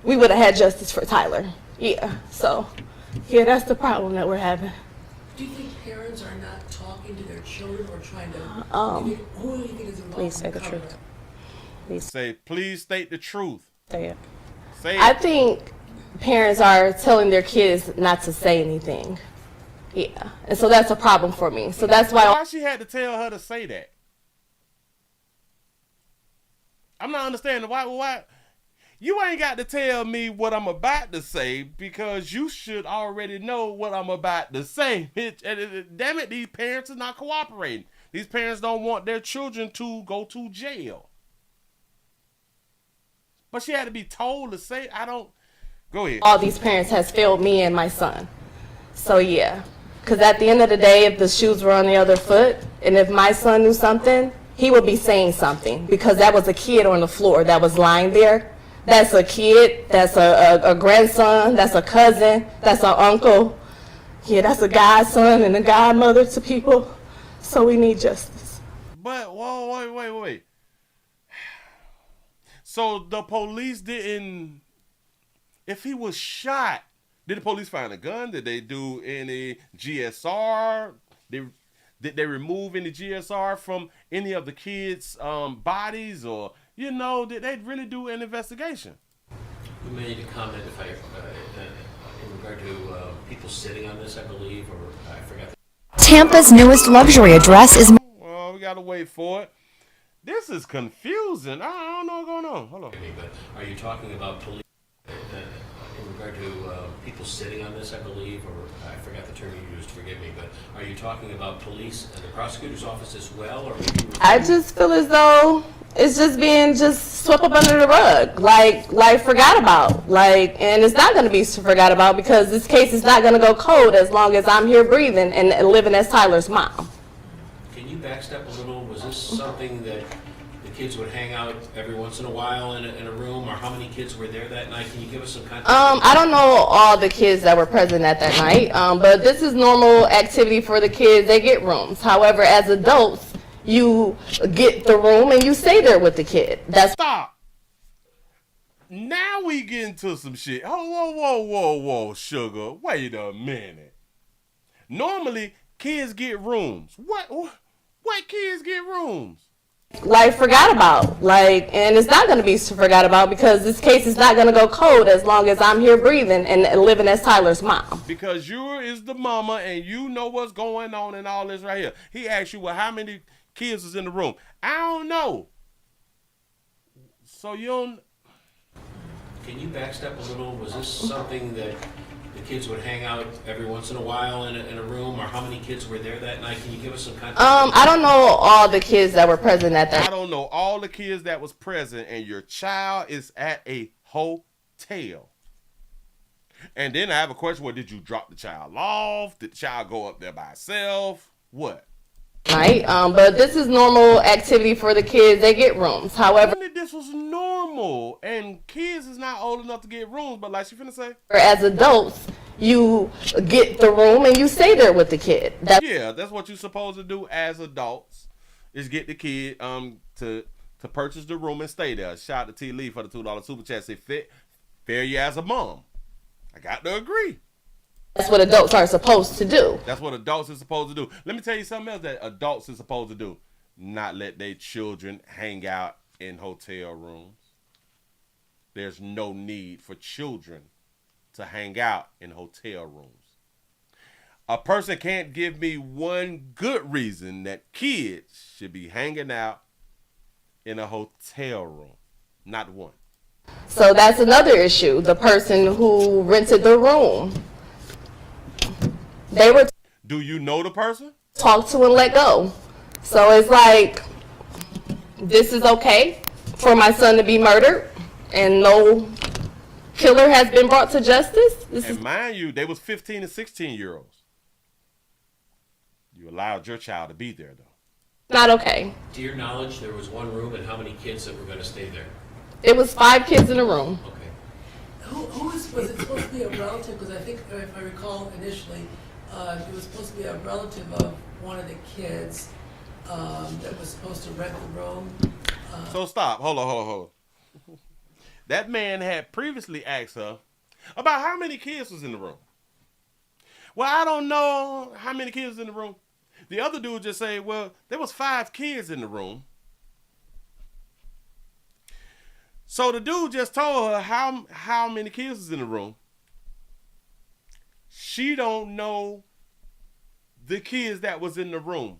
we would have had justice for Tyler. Yeah. So, yeah, that's the problem that we're having. Do you think parents are not talking to their children or trying to, who do you think is involved? Please say the truth. Please say, please state the truth. Say it. Say it. I think parents are telling their kids not to say anything. Yeah. And so that's a problem for me. So that's why she had to tell her to say that. I'm not understanding why you ain't got to tell me what I'm about to say because you should already know what I'm about to say. Damn it, these parents are not cooperating. These parents don't want their children to go to jail. But she had to be told to say, go ahead. All these parents has failed me and my son. So yeah, because at the end of the day, if the shoes were on the other foot, and if my son knew something, he would be saying something because that was a kid on the floor that was lying there. That's a kid, that's a grandson, that's a cousin, that's an uncle. Yeah, that's a godson and a godmother to people. So we need justice. But, whoa, wait. So the police didn't, if he was shot, did the police find a gun? Did they do any GSR? Did they remove any GSR from any of the kids' bodies? Or, did they really do an investigation? We may need to comment if in regard to people sitting on this, I believe, or I forgot. Tampa's newest luxury address is... Well, we got to wait for it. This is confusing. I don't know what's going on. Hold on. But are you talking about police in regard to people sitting on this, I believe, or I forgot the term you used, forgive me, but are you talking about police and the prosecutor's office as well? Or I just feel as though it's just being swept up under the rug, like forgot about. And it's not going to be forgot about because this case is not going to go cold as long as I'm here breathing and living as Tyler's mom. Can you backstep a little? Was this something that the kids would hang out every once in a while in a room, or how many kids were there that night? Can you give us some context? I don't know all the kids that were present at that night, but this is normal activity for the kids. They get rooms. However, as adults, you get the room and you stay there with the kid. Stop. Now we get into some shit. Oh, whoa, sugar. Wait a minute. Normally, kids get rooms. What kids get rooms? Forgot about. And it's not going to be forgot about because this case is not going to go cold as long as I'm here breathing and living as Tyler's mom. Because you is the mama and you know what's going on and all this right here. He asked you, well, how many kids was in the room? I don't know. So you don't... Can you backstep a little? Was this something that the kids would hang out every once in a while in a room, or how many kids were there that night? Can you give us some context? I don't know all the kids that were present at that. I don't know all the kids that was present, and your child is at a hotel. And then I have a question: Well, did you drop the child off? Did the child go up there by itself? What? Right, but this is normal activity for the kids. They get rooms. However, This was normal, and kids is not old enough to get rooms. But like she finna say, as adults, you get the room and you stay there with the kid. That's what you're supposed to do as adults, is get the kid to purchase the room and stay there. Shout out to T. Lee for the $2 super chat. Say fair you as a mom. I got to agree. That's what adults are supposed to do. That's what adults are supposed to do. Let me tell you something else that adults are supposed to do. Not let their children hang out in hotel rooms. There's no need for children to hang out in hotel rooms. A person can't give me one good reason that kids should be hanging out in a hotel room. Not one. So that's another issue. The person who rented the room. They were Do you know the person? Talked to and let go. So it's like, this is okay for my son to be murdered and no killer has been brought to justice. Mind you, they was 15 and 16-year-olds. You allowed your child to be there, though. Not okay. To your knowledge, there was one room, and how many kids that were going to stay there? It was 5 kids in a room. Was it supposed to be a relative? Because I think, if I recall initially, it was supposed to be a relative of one of the kids that was supposed to rent the room. So stop. Hold on. That man had previously asked her about how many kids was in the room. Well, I don't know how many kids was in the room. The other dude just say, well, there was 5 kids in the room. So the dude just told her how many kids was in the room. She don't know the kids that was in the room.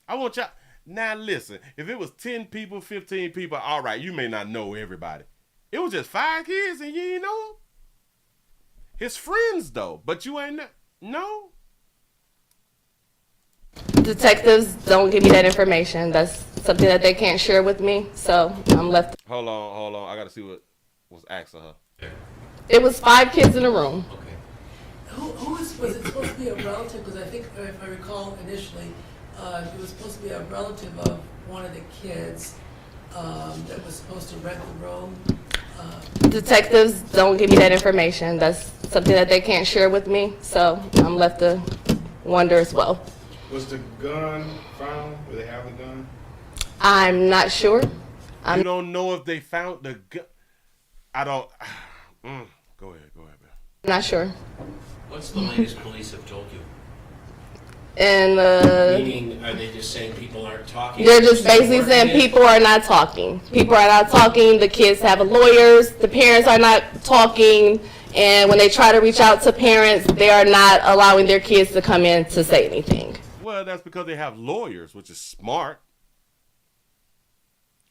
I want y'all, now listen, if it was 10 people, 15 people, all right, you may not know everybody. It was just 5 kids and you ain't know them? His friends though, but you ain't no? Detectives don't give me that information. That's something that they can't share with me, so I'm left. Hold on. I gotta see what was asking her. It was 5 kids in a room. Was it supposed to be a relative? Because I think, if I recall initially, it was supposed to be a relative of one of the kids that was supposed to rent the room. Detectives don't give me that information. That's something that they can't share with me, so I'm left to wonder as well. Was the gun found? Did they have the gun? I'm not sure. You don't know if they found the gun? I don't. Go ahead, man. Not sure. What's the latest police have told you? And meaning, are they just saying people aren't talking? They're just basically saying people are not talking. People are not talking. The kids have lawyers. The parents are not talking. And when they try to reach out to parents, they are not allowing their kids to come in to say anything. Well, that's because they have lawyers, which is smart.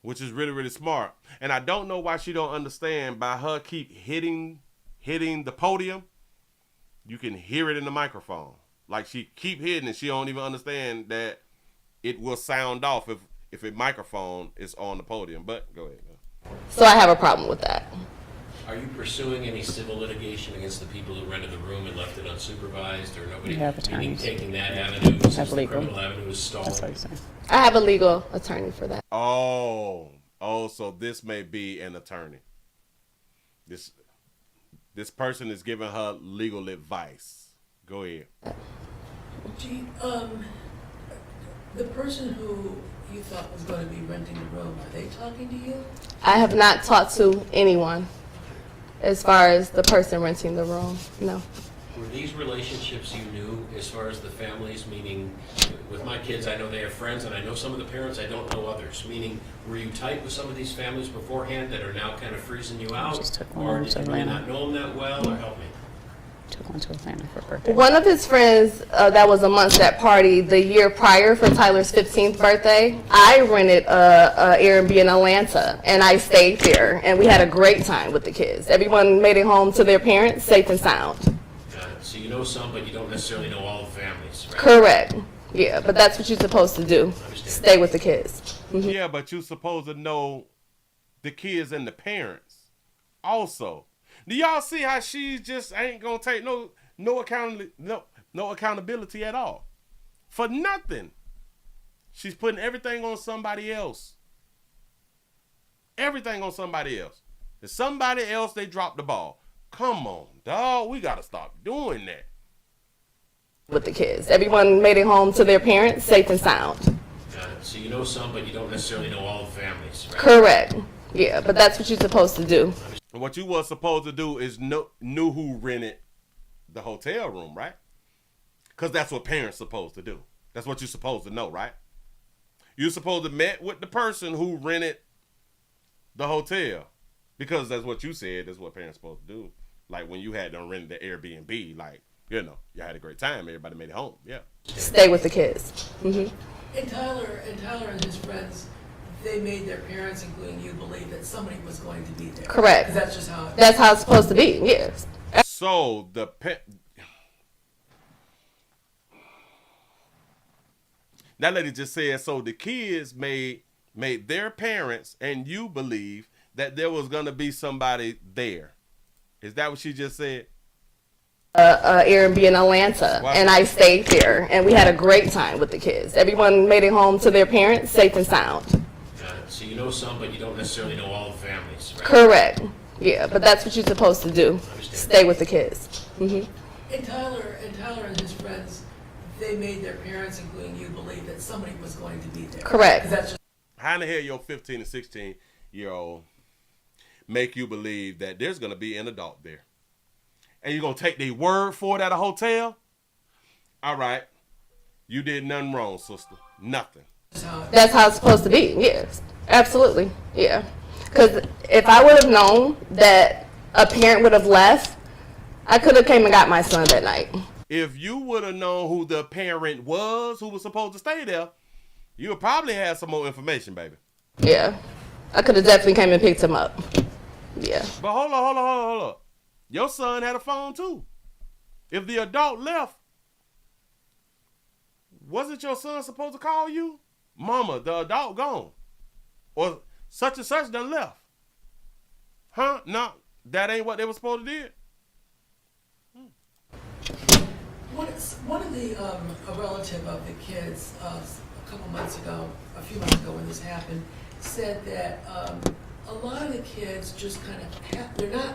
Which is really, really smart. And I don't know why she don't understand. By her keep hitting the podium, you can hear it in the microphone. Like she keep hitting and she don't even understand that it will sound off if a microphone is on the podium. But go ahead. So I have a problem with that. Are you pursuing any civil litigation against the people who rented the room and left it unsupervised, or nobody? You have Meaning attorneys. taking that avenue since the legal. criminal avenue is stalled. That's what you're saying. I have a legal attorney for that. Oh, so this may be an attorney. This person is giving her legal advice. Go ahead. Gee, the person who you thought was going to be renting the room, are they talking to you? I have not talked to anyone as far as the person renting the room. No. Were these relationships you knew as far as the families? Meaning, with my kids, I know they have friends, and I know some of the parents, I don't know others. Meaning, were you tight with some of these families beforehand that are now kind of freezing you out? Or did you really not know them that well, or help me? to go into Atlanta for a birthday? One of his friends that was amongst that party the year prior for Tyler's 15th birthday, I rented a Airbnb in Atlanta, and I stayed there, and we had a great time with the kids. Everyone made it home to their parents, safe and sound. Got it. So you know some, but you don't necessarily know all the families, right? Correct. Yeah, but that's what you're supposed to do. Stay with the kids. Yeah, but you're supposed to know the kids and the parents also. Do y'all see how she just ain't gonna take no accountability at all for nothing? She's putting everything on somebody else. Everything on somebody else. If somebody else, they dropped the ball. Come on, dog. We gotta stop doing that. With the kids. Everyone made it home to their parents, safe and sound. Got it. So you know some, but you don't necessarily know all the families, right? Correct. Yeah, but that's what you're supposed to do. What you was supposed to do is knew who rented the hotel room, right? Because that's what parents supposed to do. That's what you're supposed to know, right? You're supposed to met with the person who rented the hotel, because that's what you said. That's what parents supposed to do. Like when you had them rent the Airbnb, like, you know, you had a great time. Everybody made it home. Yeah. Stay with the kids. And Tyler and his friends, they made their parents, including you, believe that somebody was going to be there. Correct. 'Cause that's just how. That's how it's supposed to be. Yes. So that lady just said, so the kids made their parents and you believe that there was gonna be somebody there. Is that what she just said? Airbnb in Atlanta, and I stayed there, and we had a great time with the kids. Everyone made it home to their parents, safe and sound. Got it. So you know some, but you don't necessarily know all the families, right? Correct. Yeah, but that's what you're supposed to do. Stay with the kids. And Tyler and his friends, they made their parents, including you, believe that somebody was going to be there. Correct. 'Cause that's just. How in the hell your 15 and 16-year-old make you believe that there's gonna be an adult there? And you're going to take their word for it at a hotel? All right. You did nothing wrong, sister. Nothing. That's how it's supposed to be. Yes. Absolutely. Yeah. Because if I would have known that a parent would have left, I could have came and got my son that night. If you would have known who the parent was who was supposed to stay there, you would probably have some more information, baby. Yeah. I could have definitely came and picked him up. Yeah. But hold on. Your son had a phone too. If the adult left, wasn't your son supposed to call you? Mama, the adult gone. Or such and such done left. Huh? No, that ain't what they were supposed to do. One of the, a relative of the kids, a few months ago when this happened, said that a lot of the kids just kind of they're not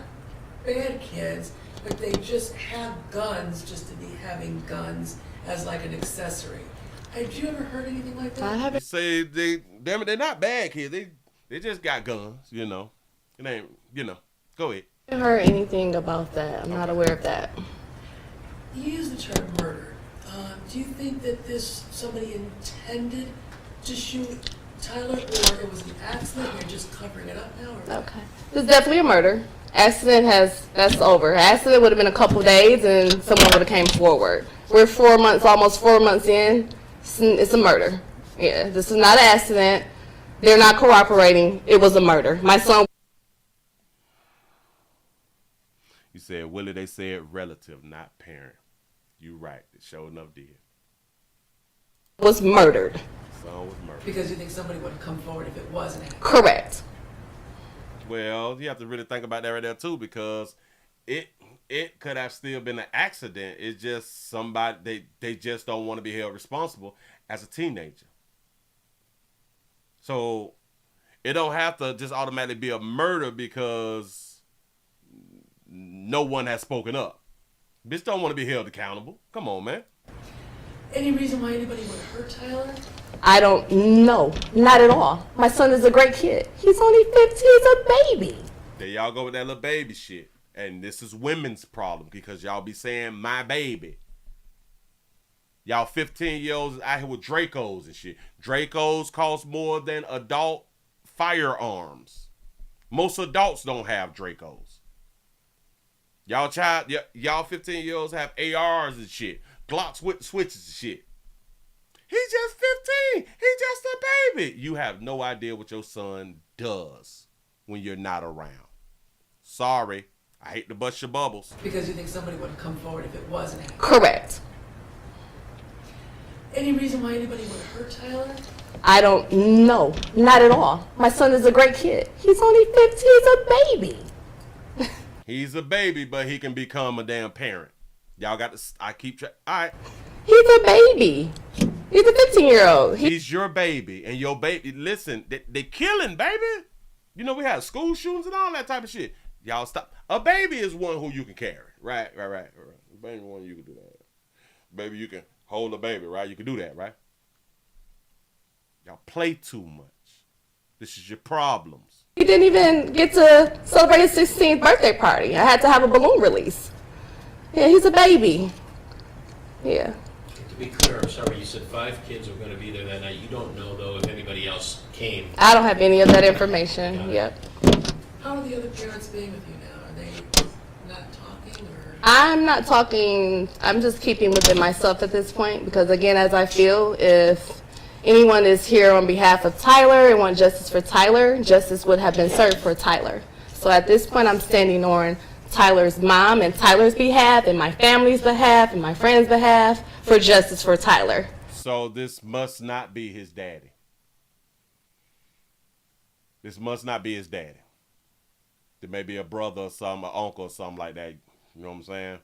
bad kids, but they just have guns just to be having guns as like an accessory. Have you ever heard anything like that? I haven't. You say they're not bad kids. They just got guns, you know. It ain't, you know. Go ahead. I haven't heard anything about that. I'm not aware of that. You use the term murder. Do you think that somebody intended to shoot Tyler, or it was an accident and you're just covering it up now? Or Okay. It's definitely a murder. Accident that's over. Accident would have been a couple days and someone would have came forward. We're almost 4 months in. It's a murder. Yeah, this is not an accident. They're not cooperating. It was a murder. My son. You said, Willie, they said relative, not parent. You right. It sure enough did. Was murdered. Son was murdered. Because you think somebody would have come forward if it was an accident? Correct. Well, you have to really think about that right there too, because it could have still been an accident. It's just somebody they just don't want to be held responsible as a teenager. So it don't have to just automatically be a murder because no one has spoken up. Bitch don't want to be held accountable. Come on, man. Any reason why anybody would hurt Tyler? I don't know. Not at all. My son is a great kid. He's only 15. He's a baby. There y'all go with that little baby shit. And this is women's problem because y'all be saying my baby. Y'all 15-year-olds out here with Dracos and shit. Dracos cost more than adult firearms. Most adults don't have Dracos. Y'all 15-year-olds have ARs and shit. Glocks with switches and shit. He's just 15. He's just a baby. You have no idea what your son does when you're not around. Sorry. I hate to bust your bubbles. Because you think somebody would come forward if it wasn't happening. Correct. Any reason why anybody would hurt Tyler? I don't know. Not at all. My son is a great kid. He's only 15. He's a baby. He's a baby, but he can become a damn parent. Y'all got to, I keep track. All right. He's a baby. He's a 15-year-old. He's your baby, and your baby, listen, they killing, baby. You know, we have school shootings and all that type of shit. Y'all stop. A baby is one who you can carry. Right. A baby one, you can do that. Baby, you can hold a baby, right? You can do that, right? Y'all play too much. This is your problems. He didn't even get to celebrate his 16th birthday party. I had to have a balloon release. Yeah, he's a baby. Yeah. To be clear, I'm sorry, you said 5 kids were going to be there that night. You don't know, though, if anybody else came. I don't have any of that information. Yep. How are the other parents being with you now? Are they not talking or? I'm not talking. I'm just keeping within myself at this point because, again, as I feel, if anyone is here on behalf of Tyler and want justice for Tyler, justice would have been served for Tyler. So at this point, I'm standing on Tyler's mom and Tyler's behalf and my family's behalf and my friends' behalf for justice for Tyler. So this must not be his daddy. This must not be his daddy. There may be a brother or something, an uncle or something like that. You know what I'm saying?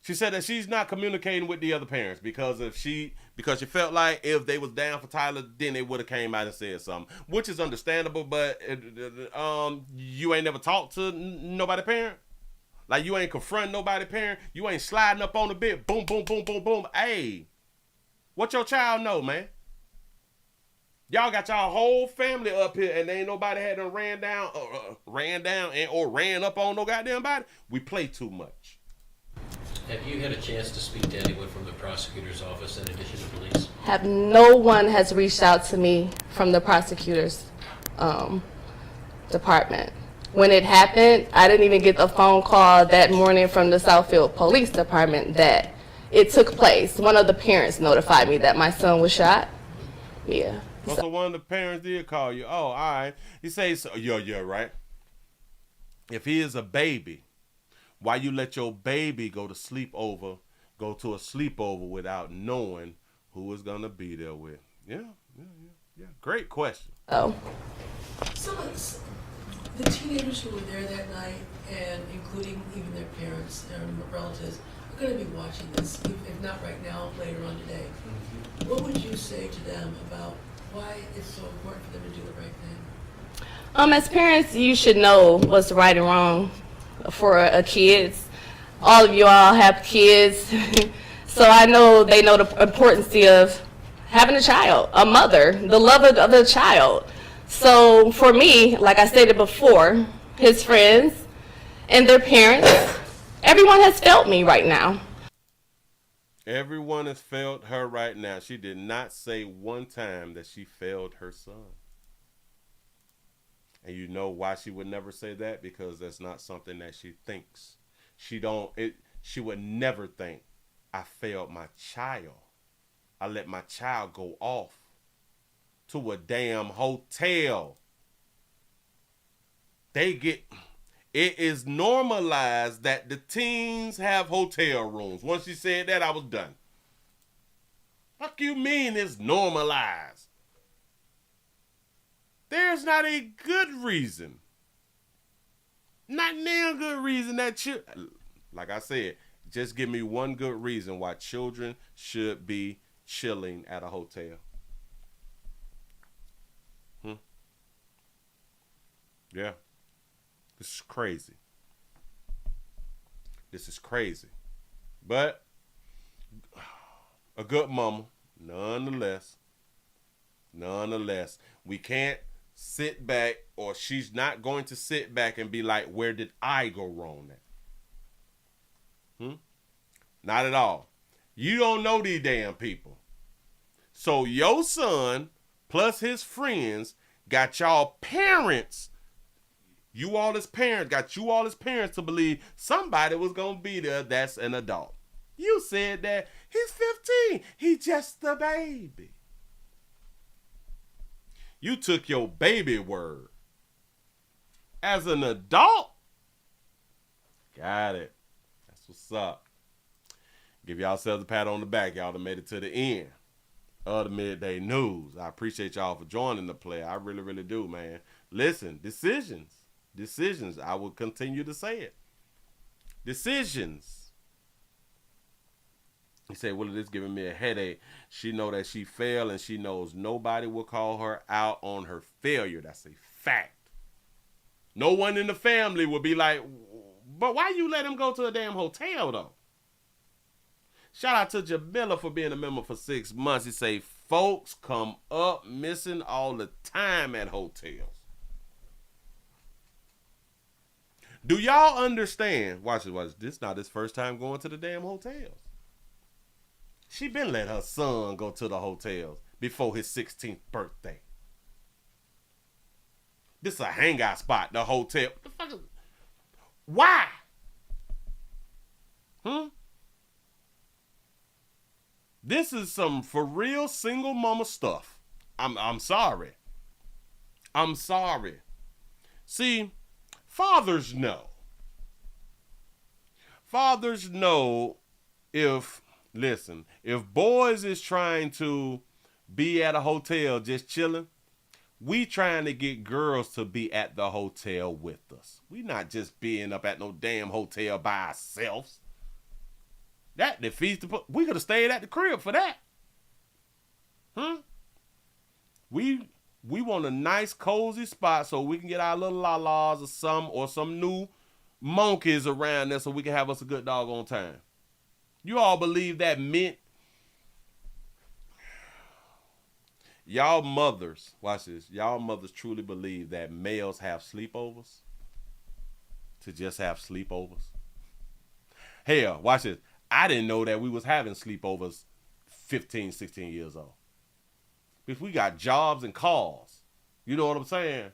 She said that she's not communicating with the other parents because she felt like if they was down for Tyler, then they would have came out and said something, which is understandable. But you ain't never talked to nobody parent. Like you ain't confronting nobody parent. You ain't sliding up on the bit. Boom, boom, boom, boom, boom. Hey, what your child know, man? Y'all got y'all whole family up here and ain't nobody had them ran down or ran up on no goddamn body. We play too much. Have you had a chance to speak to anyone from the prosecutor's office in addition to police? No one has reached out to me from the prosecutor's department. When it happened, I didn't even get the phone call that morning from the Southfield Police Department that it took place. One of the parents notified me that my son was shot. Yeah. So one of the parents did call you. Oh, all right. He says, so, yeah, right. If he is a baby, why you let your baby go to a sleepover without knowing who is gonna be there with? Yeah. Great question. Oh. Some of the teenagers who were there that night, and including even their parents and relatives, are going to be watching this, if not right now, later on today. Mm-hmm. What would you say to them about why it's so important for them to do the right thing? As parents, you should know what's right and wrong for kids. All of you all have kids, so I know they know the importance of having a child, a mother, the love of the child. So for me, like I stated before, his friends and their parents, everyone has felt me right now. Everyone has failed her right now. She did not say one time that she failed her son. And you know why she would never say that? Because that's not something that she thinks. She would never think, I failed my child. I let my child go off to a damn hotel. It is normalized that the teens have hotel rooms. Once she said that, I was done. Fuck you mean it's normalized? There's not a good reason. Not damn good reason that like I said, just give me one good reason why children should be chilling at a hotel. Yeah. This is crazy. But a good mama, nonetheless. We can't sit back, or she's not going to sit back and be like, where did I go wrong at? Not at all. You don't know these damn people. So your son plus his friends got y'all parents You all as parents, got you all as parents to believe somebody was going to be there that's an adult. You said that. He's 15. He's just a baby. You took your baby word. As an adult? Got it. That's what's up. Give yourselves a pat on the back. Y'all done made it to the end of the Midday News. I appreciate y'all for joining the play. I really, really do, man. Listen, decisions. I will continue to say it. Decisions. He said, Willie, this giving me a headache. She know that she failed and she knows nobody will call her out on her failure. That's a fact. No one in the family will be like, but why you let him go to a damn hotel though? Shout out to Jamila for being a member for 6 months. He say, folks come up missing all the time at hotels. Do y'all understand? Watch this. This not his first time going to the damn hotels. She been let her son go to the hotels before his 16th birthday. This is a hangout spot, the hotel. What the fuck is... Why? This is some for real single mama stuff. I'm sorry. I'm sorry. See, fathers know. Fathers know if boys is trying to be at a hotel just chilling, we trying to get girls to be at the hotel with us. We not just being up at no damn hotel by ourselves. That defeats the... We could have stayed at the crib for that. We want a nice cozy spot so we can get our little la-las or some new monkeys around there so we can have us a good doggone time. You all believe that meant... Y'all mothers, watch this. Y'all mothers truly believe that males have sleepovers to just have sleepovers. Hell, watch this. I didn't know that we was having sleepovers 15, 16 years old. Because we got jobs and cars. You know what I'm saying?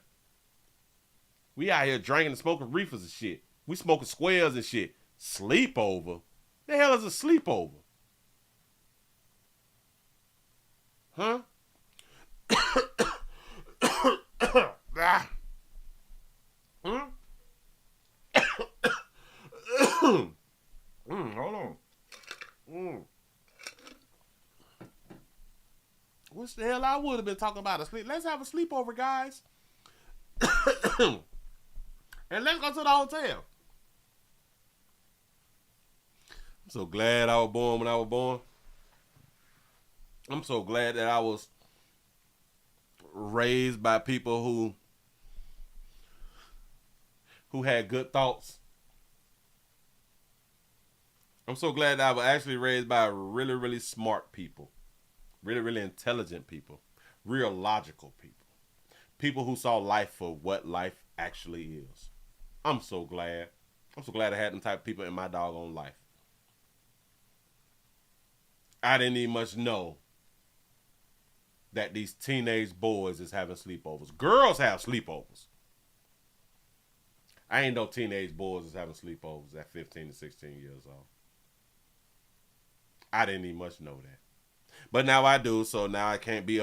We out here drinking and smoking reefers and shit. We smoking squares and shit. Sleepover? The hell is a sleepover? Huh? Hold on. What the hell I would have been talking about a sleep? Let's have a sleepover, guys. And let's go to the hotel. I'm so glad I was born when I was born. I'm so glad that I was raised by people who had good thoughts. I'm so glad that I was actually raised by really, really smart people. Really, really intelligent people. Real logical people. People who saw life for what life actually is. I'm so glad. I'm so glad I had them type of people in my doggone life. I didn't even much know that these teenage boys is having sleepovers. Girls have sleepovers. I ain't no teenage boys is having sleepovers at 15 to 16 years old. I didn't even much know that. But now I do, so now I can't be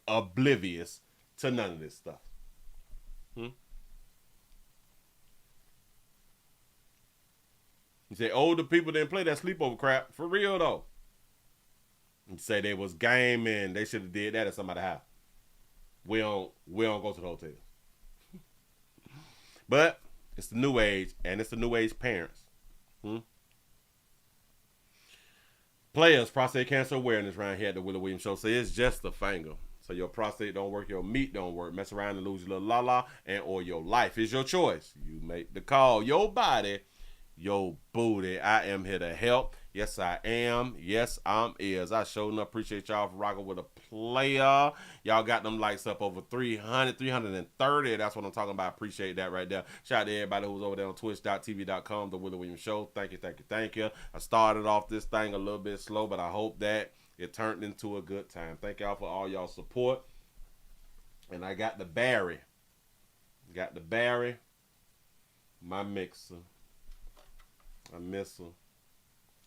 oblivious to none of this stuff. You say older people didn't play that sleepover crap. For real, though. You say they was gaming. They should have did that at somebody's house. We don't go to the hotel. But it's the new age, and it's the new age parents. Players, prostate cancer awareness around here at the Willie Williams Show. Say it's just a finger. So your prostate don't work, your meat don't work. Mess around and lose your little la-la, and or your life is your choice. You make the call. Your body, your booty. I am here to help. Yes, I am. Yes, I'm is. I sure enough appreciate y'all for rocking with a player. Y'all got them likes up over 300, 330. That's what I'm talking about. Appreciate that right there. Shout out to everybody who's over there on twitch.tv.com, The Willie Williams Show. Thank you, thank you, thank you. I started off this thing a little bit slow, but I hope that it turned into a good time. Thank y'all for all y'all support. And I got the Barry. My mixer. I miss her.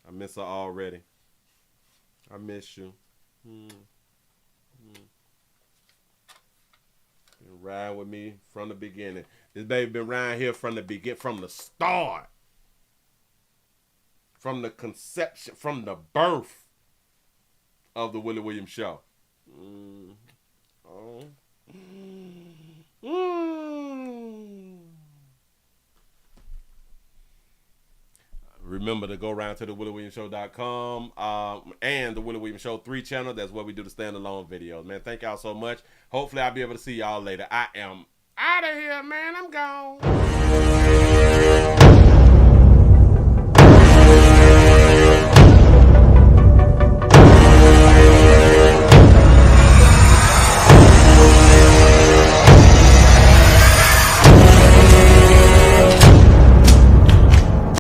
I miss her already. I miss you. Been riding with me from the beginning. This baby been riding here from the start. From the conception, from the birth of the Willie Williams Show. Remember to go around to the WillieWilliamsShow.com and the Willie Williams Show 3 channel. That's where we do the standalone videos, man. Thank y'all so much. Hopefully I'll be able to see y'all later. I am out of here, man. I'm gone.